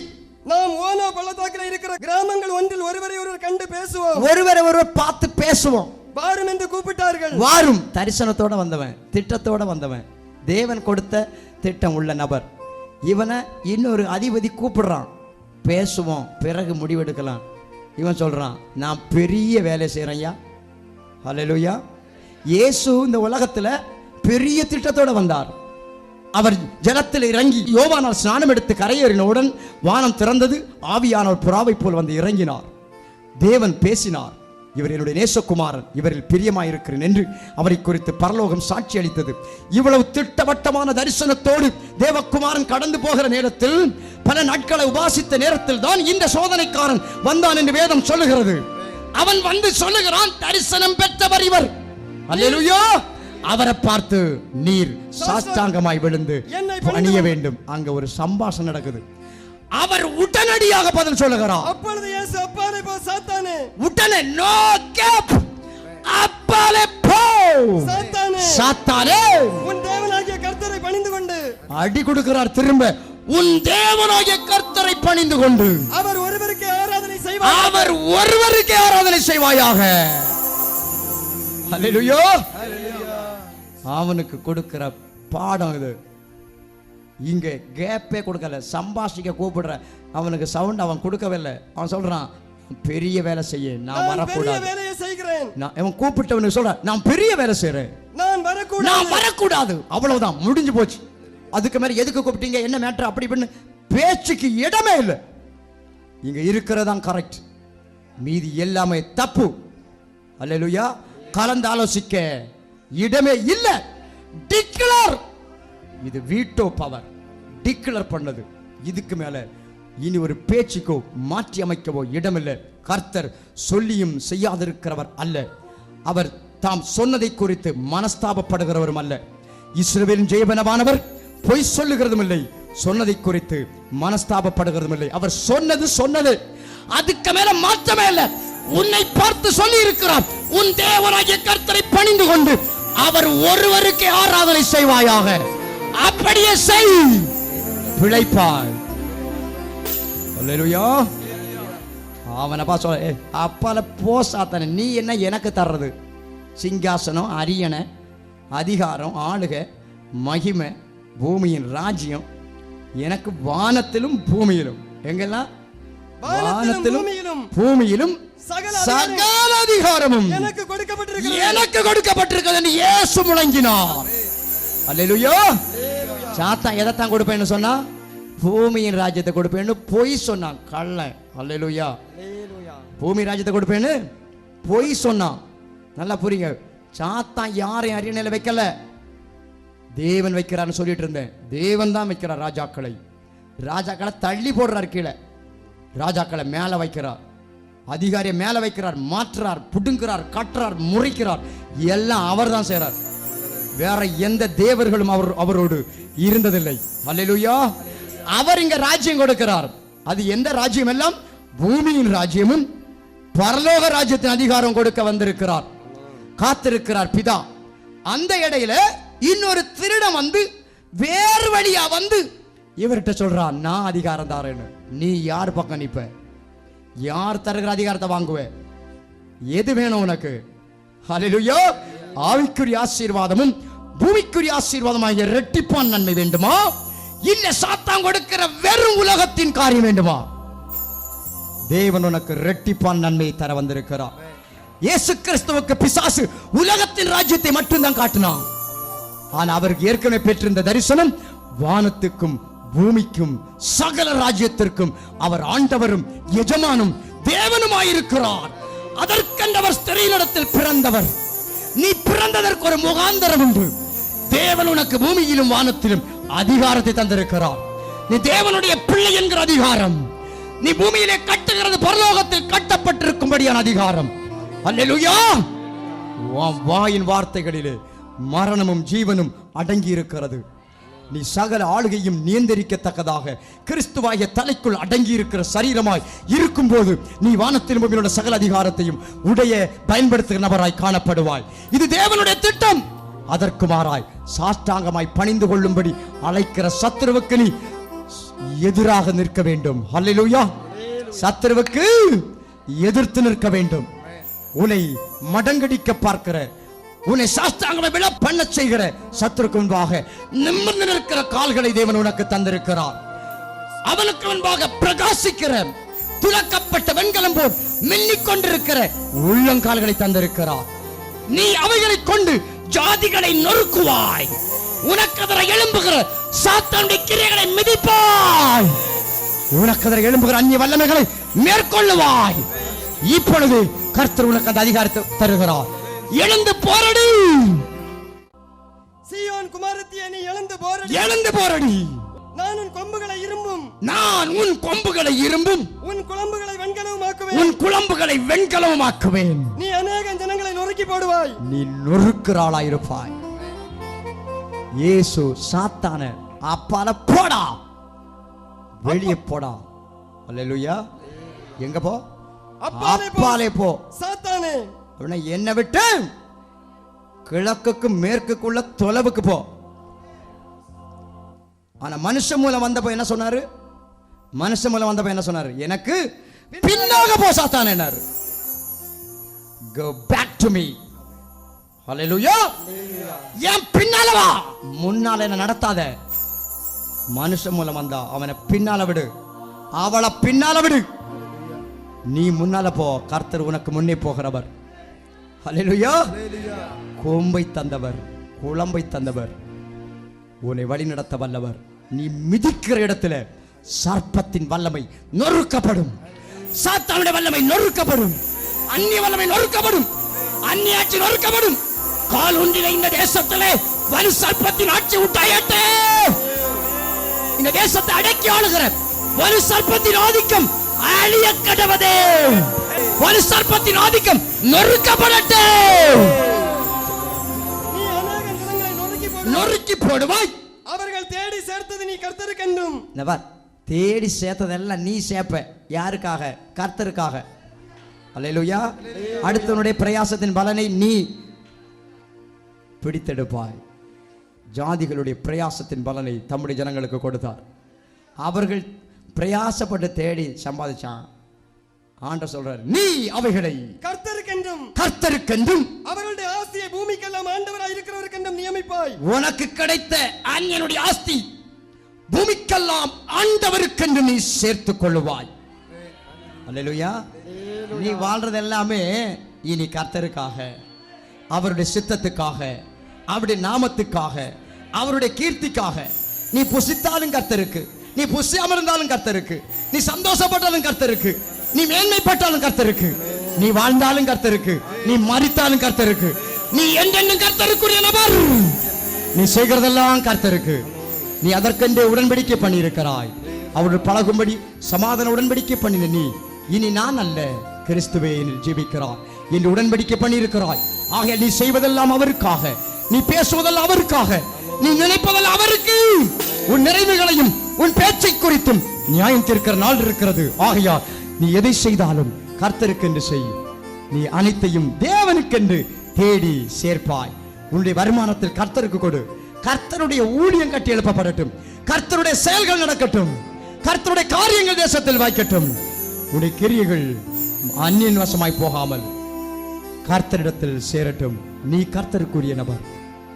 நாம் ஓனோ பள்ளத்தாக்கில் இருக்கிற கிராமங்கள் ஒன்றில் ஒருவரை ஒருவர் கண்டு பேசுவோம், ஒருவரை ஒருவர் பார்த்து பேசுவோம், வாரும் என்று கூப்பிட்டார்கள். வாரும். தரிசனத்தோட வந்தவன், திட்டத்தோட வந்தவன், தேவன் கொடுத்த திட்டம் உள்ள நபர். இவனை இன்னொரு அதிபதி கூப்பிடுறான், பேசுவோம், பிறகு முடிவெடுக்கலாம். இவன் சொல்றான், நான் பெரிய வேலை செய்யறையா. ஹல்லேலூயா. இயேசு இந்த உலகத்துல பெரிய திட்டத்தோட வந்தார். அவர் ஜலத்தில் இறங்கி யோவானால் ஸ்நானம் எடுத்து கரையேறினவுடன் வானம் திறந்தது, ஆவியானவர் புறாவை போல் வந்து இறங்கினார். தேவன் பேசினார், இவர் என்னுடைய நேசகுமாரன், இவரில் பிரியமாயிருக்கிறேன் என்று அவரை குறித்து பரலோகம் சாட்சி அளித்தது. இவ்வளவு திட்டவட்டமான தரிசனத்தோடு தேவகுமாரன் கடந்து போகிற நேரத்தில், பல நாட்களை உபாசித்த நேரத்தில் தான் இந்த சோதனைக்காரன் வந்தான் என்று வேதம் சொல்லுகிறது. அவன் வந்து சொல்லுகிறான், தரிசனம் பெற்றவர் இவர். அல்லேலூயா. அவரை பார்த்து நீர் சாஷ்டாங்கமாய் விழுந்து பணிய வேண்டும். அங்க ஒரு சம்பாஷணை நடக்குது. அவர் உடனடியாக பதில் சொல்லுகிறார். அப்பொழுது இயேசு, அப்பாலே போ சாத்தானே, உடனே நோ கேப், அப்பாலே போ சாத்தானே, உன் தேவனாகிய கர்த்தரை பணிந்து கொண்டு. அடி கொடுக்கிறார் திரும்ப, உன் தேவனாகிய கர்த்தரை பணிந்து கொண்டு அவர் ஒருவருக்கே ஆராதனை செய்வாயாக, அவர் ஒருவருக்கே ஆராதனை செய்வாயாக. அல்லேலூயா. அவனுக்கு கொடுக்கிற பாடம் இது. இங்க கேப்பே கொடுக்கல, சம்பாஷிக்க கூப்பிடுற அவனுக்கு சவுண்ட் அவன் கொடுக்கவே இல்லை. அவன் சொல்றான், பெரிய வேலை செய்ய, நான் வரக்கூடாது. அவன் கூப்பிட்டவனுக்கு சொல்ற, நான் பெரிய வேலை செய்யறேன், நான் வரக்கூடாது. அவ்வளவுதான், முடிஞ்சு போச்சு. அதுக்கு மேல எதுக்கு கூப்பிட்டீங்க, என்ன மேட்டர், அப்படி இப்படின்னு பேச்சுக்கு இடமே இல்லை. இங்க இருக்கிறதான் கரெக்ட், மீதி எல்லாமே தப்பு. அல்லேலூயா. கலந்து ஆலோசிக்க இடமே இல்லை. டிக்ளேர், இது வீட்டோ பவர், டிக்ளேர் பண்ணது. இதுக்கு மேல இனி ஒரு பேச்சுக்கோ மாற்றி அமைக்கவோ இடமில்லை. கர்த்தர் சொல்லியும் செய்யாதிருக்கிறவர் அல்ல. அவர் தாம் சொன்னதை குறித்து மனஸ்தாபப்படுகிறவரும் அல்ல. இஸ்ரவேலின் ஜெயபனவானவர் பொய் சொல்லுகிறதும் இல்லை, சொன்னதை குறித்து மனஸ்தாபப்படுகிறதும் இல்லை. அவர் சொன்னது, அதுக்கு மேல மாற்றமே இல்லை. உன்னை பார்த்து சொல்லி இருக்கிறார், உன் தேவனாகிய கர்த்தரை பணிந்து கொண்டு அவர் ஒருவருக்கே ஆராதனை செய்வாயாக. அப்படியே செய், பிழைப்பாய். அல்லேலூயா. அவனப்பா சொல்ல, அப்பால போ சாத்தானே, நீ என்ன எனக்கு தர்றது, சிங்காசனம், அரியணை, அதிகாரம், ஆளுக, மகிமை, பூமியின் ராஜ்யம், எனக்கு வானத்திலும் பூமியிலும், எங்கெல்லாம் வானத்திலும் பூமியிலும் சகல அதிகாரமும் எனக்கு கொடுக்கப்பட்டிருக்கிறது என்று இயேசு முழங்கினார். அல்லேலூயா. சாத்தான் எதைத்தான் கொடுப்பேன்னு சொன்னா, பூமியின் ராஜ்யத்தை கொடுப்பேன்னு பொய் சொன்னான், கள்ளன். அல்லேலூயா. பூமி ராஜ்யத்தை கொடுப்பேன்னு பொய் சொன்னான். நல்லா புரியுங்க, சாத்தான் யாரையும் அரியணையில வைக்கல, தேவன் வைக்கிறான்னு சொல்லிட்டு இருந்தேன். தேவன் தான் வைக்கிறார் ராஜாக்களை. ராஜாக்களை தள்ளி போடுறார் கீழே, ராஜாக்களை மேல வைக்கிறார், அதிகாரியை மேல வைக்கிறார், மாற்றுறார், புடுங்குறார், கட்டுறார், முறிக்கிறார். எல்லாம் அவர் தான் செய்றார். வேற எந்த தேவர்களும் அவரோடு இருந்ததில்லை. அல்லேலூயா. அவர் இங்க ராஜ்யம் கொடுக்கிறார். அது எந்த ராஜ்யம்? எல்லாம் பூமியின் ராஜ்யமும் பரலோக ராஜ்யத்தின் அதிகாரம் கொடுக்க வந்திருக்கிறார், காத்திருக்கிறார் பிதா. அந்த இடையில இன்னொரு திருடன் வந்து வேறு வழியா வந்து இவர்கிட்ட சொல்றான், நான் அதிகாரம் தாரேன்னு. நீ யார் பக்கம் நிப்ப? யார் தருகிற அதிகாரத்தை வாங்குவ? எது வேணும் உனக்கு? ஹல்லேலூயா. ஆவிக்குரிய ஆசீர்வாதமும் பூமிக்குரிய ஆசீர்வாதமாகிய இரட்டிப்பான் நன்மை வேண்டுமா, இல்ல சாத்தான் கொடுக்கிற வெறும் உலகத்தின் காரியம் வேண்டுமா? தேவன் உனக்கு இரட்டிப்பான் நன்மையை தர வந்திருக்கிறார். இயேசு கிறிஸ்துவுக்கு பிசாசு உலகத்தின் ராஜ்யத்தை மட்டும்தான் காட்டினான். ஆனா அவருக்கு ஏற்கனவே பெற்றிருந்த தரிசனம் வானத்துக்கும் பூமிக்கும் சகல ராஜ்யத்திற்கும் அவர் ஆண்டவரும் எஜமானும் தேவனுமாயிருக்கிறார். அதற்கென்றவர் ஸ்திரீனிடத்தில் பிறந்தவர். நீ பிறந்ததற்கு ஒரு முகாந்தரம் உண்டு. தேவன் உனக்கு பூமியிலும் வானத்திலும் அதிகாரத்தை தந்திருக்கிறார். நீ தேவனுடைய பிள்ளை என்கிற அதிகாரம், நீ பூமியிலே கட்டுகிறது பரலோகத்தில் கட்டப்பட்டிருக்கும்படியான அதிகாரம். அல்லேலூயா. வாயின் வார்த்தைகளிலே மரணமும் ஜீவனும் அடங்கி இருக்கிறது. நீ சகல ஆளுகையும் நியந்திரிக்கத்தக்கதாக கிறிஸ்துவாகிய தலைக்குள் அடங்கி இருக்கிற சரீரமாய் இருக்கும் போது நீ வானத்தின் பூமியிலுள்ள சகல அதிகாரத்தையும் உடைய பயன்படுத்துகிற நபராய் காணப்படுவாய். இது தேவனுடைய திட்டம். அதற்கு மாறாய் சாஷ்டாங்கமாய் பணிந்து கொள்ளும்படி அழைக்கிற சத்துருவுக்கு நீ எதிராக நிற்க வேண்டும். ஹல்லேலூயா. சத்துருவுக்கு எதிர்த்து நிற்க வேண்டும். உன்னை மடங்கடிக்க பார்க்கிற, உன்னை சாஸ்தாங்கமே விழ பண்ண செய்கிற சத்துருக்கு முன்பாக நிமிர்ந்து நிற்கிற கால்களை தேவன் உனக்கு தந்திருக்கிறார். அவனுக்கு முன்பாக பிரகாசிக்கிற துலக்கப்பட்ட வெண்கலம் போல் மின்னிக் கொண்டிருக்கிற உள்ளங்கால்களை தந்திருக்கிறார். நீ அவைகளை கொண்டு ஜாதிகளை நொறுக்குவாய். உனக்கு எதிர எழும்புகிற சாத்தானுடைய கிரியைகளை மிதிப்பாய். உனக்கு எதிர எழும்புகிற அந்நிய வல்லமைகளை மேற்கொள்ளுவாய். இப்பொழுது கர்த்தர் உனக்கு அந்த அதிகாரத்தை தருகிறார். எழுந்து போரடி. சீயோன் குமாரத்தியே, நீ எழுந்து போரடி. எழுந்து போரடி. நான் உன் கொம்புகளை இரும்பும், நான் உன் கொம்புகளை இரும்பும், உன் குளம்புகளை வெண்கலமாக்குவேன். உன் குளம்புகளை வெண்கலமாக்குவேன். நீ அநேக ஜனங்களை நொறுக்கி போடுவாய். நீ நொறுக்கிறாளாயிருப்பாய். இயேசு சாத்தான அப்பால போடா, வெளியே போடா. அல்லேலூயா. எங்க போ? அப்பாலே போ. சாத்தானே, என்ன விட்டு கிழக்குக்கு மேற்குக்குள்ள தொலைவுக்கு போ. ஆனா மனுஷ மூலம் வந்தப்போ என்ன சொன்னாரு? மனுஷ மூலம் வந்தப்போ என்ன சொன்னாரு? எனக்கு பின்னாக போ சாத்தானே என்னாரு. Go back to me. ஹல்லேலூயா. ஏன் பின்னால வா, முன்னால என்ன நடத்தாத. மனுஷ மூலம் வந்தா அவனை பின்னால விடு, அவளை பின்னால விடு. நீ முன்னால போ. கர்த்தர் உனக்கு முன்னே போகிறவர். ஹல்லேலூயா. கொம்பை தந்தவர், குளம்பை தந்தவர், உன்னை வழி நடத்த வல்லவர். நீ மிதிக்கிற இடத்துல சர்ப்பத்தின் வல்லமை நொறுக்கப்படும், சாத்தானுடைய வல்லமை நொறுக்கப்படும், அந்நிய வல்லமை நொறுக்கப்படும், அந்நிய ஆட்சி நொறுக்கப்படும். கால் ஒன்றில இந்த தேசத்திலே வலு சர்ப்பத்தின் ஆட்சி விட்டாயட்டே. இந்த தேசத்தை அடக்கி ஆளுகிற வலு சர்ப்பத்தின் ஆதிக்கம் அழிய கடவதே. வலு சர்ப்பத்தின் ஆதிக்கம் நொறுக்கப்படட்டே. நீ அநேக ஜனங்களை நொறுக்கி போடுவாய். அவர்கள் தேடி சேர்த்தது நீ கர்த்தருக்கென்றும். தேடி சேர்த்ததெல்லாம் நீ சேர்ப்ப. யாருக்காக? கர்த்தருக்காக. அல்லேலூயா. அடுத்தவனுடைய பிரயாசத்தின் பலனை நீ பிடித்தெடுப்பாய். ஜாதிகளுடைய பிரயாசத்தின் பலனை தம்முடைய ஜனங்களுக்கு கொடுத்தார். அவர்கள் பிரயாசப்பட்டு தேடி சம்பாதிச்சான். ஆண்டவர் சொல்றார், நீ அவைகளை கர்த்தருக்கென்றும் அவர்களுடைய ஆஸ்தியை பூமிக்கெல்லாம் ஆண்டவராய் இருக்கிறவருக்கென்றும் நியமிப்பாய். உனக்கு கிடைத்த அந்நியனுடைய ஆஸ்தி பூமிக்கெல்லாம் ஆண்டவருக்கென்று நீ சேர்த்துக் கொள்ளுவாய். அல்லேலூயா. நீ வாழ்றது எல்லாமே இனி கர்த்தருக்காக, அவருடைய சித்தத்துக்காக, அவருடைய நாமத்துக்காக, அவருடைய கீர்த்திக்காக நீ புசித்தாலும் கர்த்தருக்கு, நீ புசியாமல் இருந்தாலும் கர்த்தருக்கு, நீ சந்தோஷப்பட்டாலும் கர்த்தருக்கு, நீ மேன்மைப்பட்டாலும் கர்த்தருக்கு, நீ வாழ்ந்தாலும் கர்த்தருக்கு, நீ மரித்தாலும் கர்த்தருக்கு, நீ என்றென்னும் கர்த்தருக்குரிய நபர். நீ செய்கிறதெல்லாம் கர்த்தருக்கு. நீ அதற்கென்றே உடன்படிக்கை பண்ணி இருக்கிறாய். அவருடைய பழகும்படி சமாதான உடன்படிக்கை பண்ணின நீ இனி நான் அல்ல கிறிஸ்துவே ஜீவிக்கிறாய் என்று உடன்படிக்கை பண்ணி இருக்கிறாய். ஆக நீ செய்வதெல்லாம் அவருக்காக, நீ பேசுவதெல்லாம் அவருக்காக, நீ நினைப்பதெல்லாம் அவருக்கு. உன் நிறைவுகளையும் உன் பேச்சை குறித்தும் நியாயம் தீர்க்கிற நாள் இருக்கிறது. ஆகையால் நீ எதை செய்தாலும் கர்த்தருக்கென்று செய். நீ அனைத்தையும் தேவனுக்கென்று தேடி சேர்ப்பாய். உன்னுடைய வருமானத்தில் கர்த்தருக்கு கொடு. கர்த்தருடைய ஊழியம் கட்டி எழுப்பப்படட்டும். கர்த்தருடைய செயல்கள் நடக்கட்டும். கர்த்தருடைய காரியங்கள் தேசத்தில் வாய்க்கட்டும். உன்னுடைய கிரியைகள் அந்நியன் வசமாய் போகாமல் கர்த்தரிடத்தில் சேரட்டும். நீ கர்த்தருக்குரிய நபர்.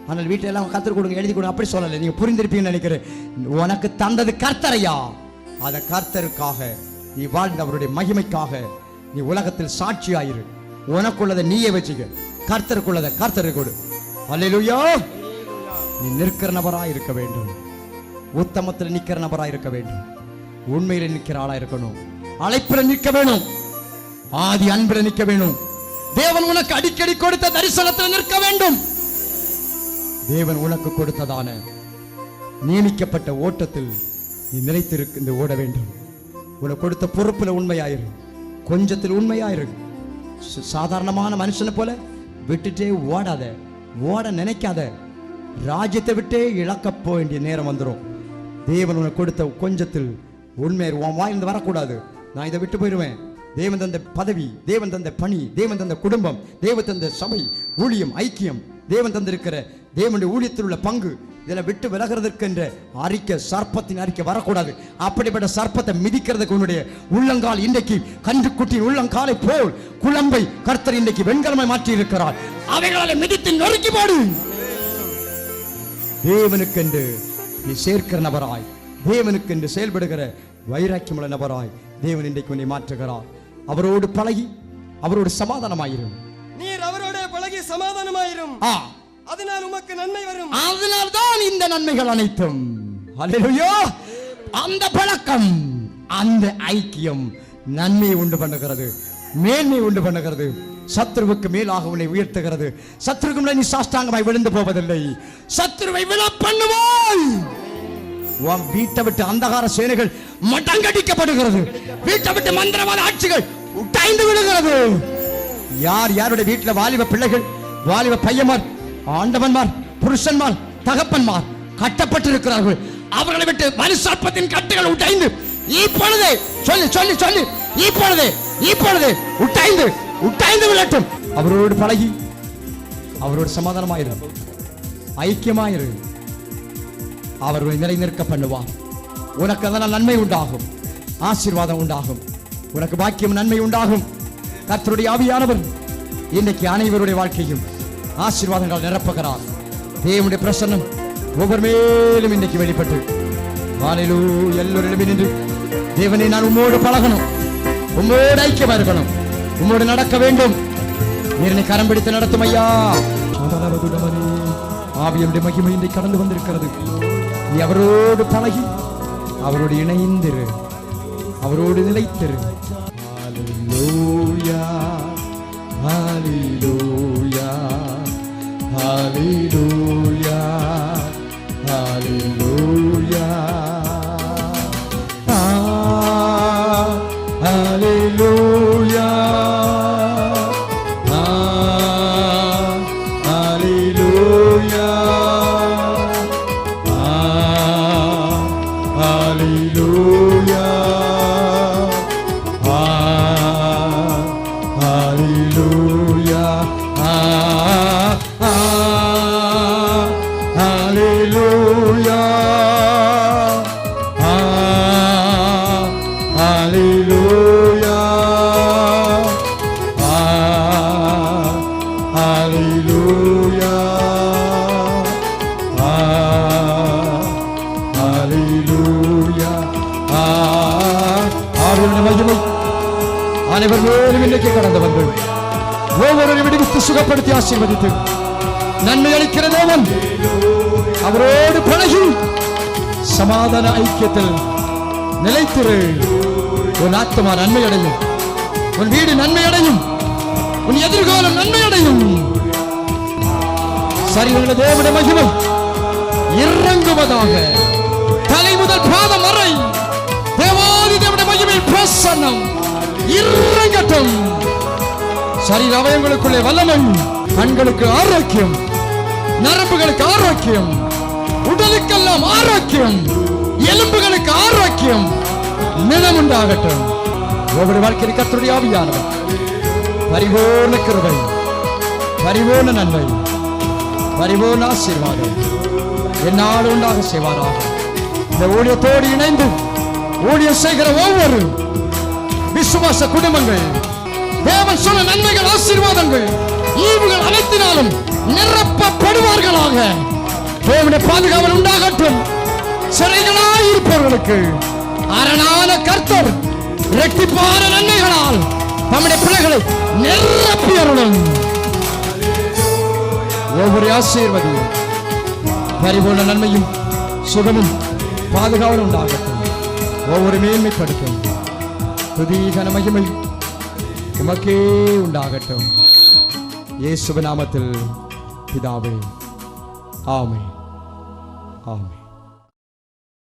ஆனால் வீட்டில் எல்லாம் கர்த்தர் கொடுங்க, எழுதி கொடுங்க, அப்படி சொல்லலை. நீங்க புரிந்திருப்பீங்கன்னு நினைக்கிறேன். உனக்கு தந்தது கர்த்தரையா, அத கர்த்தருக்காக நீ வாழ்ந்த அவருடைய மகிமைக்காக நீ உலகத்தில் சாட்சியாயிரு. உனக்குள்ளதை நீயே வச்சுக்க, கர்த்தருக்குள்ளதை கர்த்தருக்கு கொடு. அல்லேலூயா. நீ நிற்கிற நபராய் இருக்க வேண்டும். உத்தமத்தில் நிற்கிற நபராய் இருக்க வேண்டும். உண்மையில நிற்கிற ஆளா இருக்கணும். அழைப்பில நிற்க வேணும். ஆதி அன்பில நிற்க வேணும். தேவன் உனக்கு அடிக்கடி கொடுத்த தரிசனத்தில் நிற்க வேண்டும். தேவன் உனக்கு கொடுத்ததான நியமிக்கப்பட்ட ஓட்டத்தில் நீ நிலைத்திருந்து ஓட வேண்டும். உனக்கு கொடுத்த பொறுப்புல உண்மையாயிரு, கொஞ்சத்தில் உண்மையாயிரு. சாதாரணமான மனுஷனை போல விட்டுட்டே ஓடாத, ஓட நினைக்காத. ராஜ்யத்தை விட்டே இழக்க போக வேண்டிய நேரம் வந்துடும். தேவன் உனக்கு கொடுத்த கொஞ்சத்தில் உண்மை உன் வாயிலிருந்து வரக்கூடாது. நான் இதை விட்டு போயிடுவேன். தேவன் தந்த பதவி, தேவன் தந்த பணி, தேவன் தந்த குடும்பம், தேவன் தந்த சபை ஊழியம் ஐக்கியம், தேவன் தந்திருக்கிற தேவனுடைய ஊழியத்தில் உள்ள பங்கு, இதெல்லாம் விட்டு விலகிறதுக்கு என்ற அறிக்கை, சர்ப்பத்தின் அறிக்கை வரக்கூடாது. அப்படிப்பட்ட சர்ப்பத்தை மிதிக்கிறதுக்கு உன்னுடைய உள்ளங்கால் இன்றைக்கு கன்றுக்குட்டியின் உள்ளங்காலை போல் குழம்பை கர்த்தர் இன்றைக்கு வெண்கலமாய் மாற்றி இருக்கிறார். அவைகளை மிதித்து நொறுக்கி போடு. தேவனுக்கென்று நீ சேர்க்கிற நபராய், தேவனுக்கென்று செயல்படுகிற வைராக்கியமுள்ள நபராய் தேவன் இன்றைக்கு உன்னை மாற்றுகிறார். அவரோடு பழகி அவரோடு சமாதானமாயிரும். நீர் அவரோட பழகி சமாதானமாயிரும். அதனால் உமக்கு நன்மை வரும். அதனால் தான் இந்த நன்மைகள் அனைத்தும். அல்லேலூயா. அந்த பழக்கம், அந்த ஐக்கியம் நன்மையை உண்டு பண்ணுகிறது, மேன்மை உண்டு பண்ணுகிறது, சத்ருவுக்கு மேலாக உன்னை உயர்த்துகிறது. சத்ருவுக்கு நீ சாஷ்டாங்கமாய் விழுந்து போவதில்லை. சத்ருவை விழ பண்ணுவாய். உன் வீட்டை விட்டு அந்தகார சேனைகள் மட்டங்கடிக்கப்படுகிறது. வீட்டை விட்டு மந்திரவாத ஆட்சிகள் உடைந்து விடுகிறது. யார் யாருடைய வீட்டில் வாலிப பிள்ளைகள், வாலிப பையன்மார், ஆண்டவன்மார், புருஷன்மார், தகப்பன்மார் கட்டப்பட்டிருக்கிறார்கள், அவர்களை விட்டு மனுஷாற்பத்தின் கட்டுகள் உடைந்து இப்பொழுது சொல்லி சொல்லி சொல்லி இப்பொழுது உடைந்து விழட்டும். அவரோடு பழகி அவரோடு சமாதானமாயிரு, ஐக்கியமாயிரு. அவர்களை நிலை நிற்க பண்ணுவார். உனக்கு அதனால் நன்மை உண்டாகும், ஆசீர்வாதம் உண்டாகும், உனக்கு பாக்கியம் நன்மை உண்டாகும். கர்த்தருடைய ஆவியானவர் இன்னைக்கு அனைவருடைய வாழ்க்கையும் ஆசீர்வாதங்கள் நிரப்புகிறார். தேவனுடைய பிரசன்னம் ஒவ்வொரு மேலும் இன்னைக்கு வெளிப்பட்டு எல்லோரிடமே நின்று தேவனை நான் உம்மோடு பழகணும், உம்மோடு ஐக்கியமா இருக்கணும், உம்மோடு நடக்க வேண்டும். நீரை கரம் பிடித்து நடத்தும் ஐயா. ஆவியுடைய மகிமை இன்றைக்கு கடந்து வந்திருக்கிறது. நீ அவரோடு பழகி அவரோடு இணைந்திரு, அவரோடு நிலைத்திரு. ஹல்லேலூயா, ஹல்லேலூயா, ஹல்லேலூயா, ஹல்லேலூயா, ஹல்லேலூயா, ஹல்லேலூயா, ஹல்லேலூயா, ஹல்லேலூயா, ஹல்லேலூயா, ஹல்லேலூயா, ஹல்லேலூயா, ஹல்லேலூயா. ஆண்டவருடைய மகிமை அனைவர் மேலும் இன்னைக்கு கடந்து வந்து ஒவ்வொருவரையும் விடுவித்து சுகப்படுத்தி ஆசீர்வதித்து நன்மை அளிக்கிற தேவன். அவரோடு பழகி சமாதான ஐக்கியத்தில் நிலைத்திரு. உன் ஆத்மா நன்மை அடையும், உன் வீடு நன்மை அடையும், உன் எதிர்காலம் நன்மை அடையும். சரியான தேவனுடைய மகிமை இறங்குவதாக. தலை முதல் பாதம் வரை தேவாதி தேவனுடைய மகிமை பிரசன்னம் இறங்கட்டும். சரீர அவயங்களுக்குள்ளே வல்லமை, கண்களுக்கு ஆரோக்கியம், நரம்புகளுக்கு ஆரோக்கியம், உடலுக்கெல்லாம் ஆரோக்கியம், எலும்புகளுக்கு ஆரோக்கியம் நிலம் உண்டாகட்டும். ஒவ்வொரு வாழ்க்கையில் கர்த்தருடைய ஆவியானவர் பரிபூர்ண கிருபை, பரிபூர்ண நன்மை, பரிபூர்ண ஆசீர்வாதம் என்னாடு உண்டாக செய்வாராக. இந்த ஊழியத்தோடு இணைந்து ஊழியம் செய்கிற ஒவ்வொரு விசுவாச குடும்பங்கள் தேவன் சொன்ன நன்மைகள், ஆசீர்வாதங்கள், ஈவுகள் அனைத்தினாலும் நிரப்பப்படுவார்களாக. தேவனுடைய பாதுகாவல் உண்டாகட்டும். சிறைகளாய் இருப்பவர்களுக்கு அரணான கர்த்தர் இரட்டிப்பான நன்மைகளால் நம்முடைய பிள்ளைகளை நிரப்பியருளும். ஒவ்வொரு ஆசீர்வதியும் பரிபூர்ண நன்மையும் சுகமும் பாதுகாவலும் உண்டாகட்டும். ஒவ்வொரு மேன்மைப்படுத்தும் துதிகன மகிமை உமக்கே உண்டாகட்டும். இயேசுவின் நாமத்தில் பிதாவே, ஆமென், ஆமென்.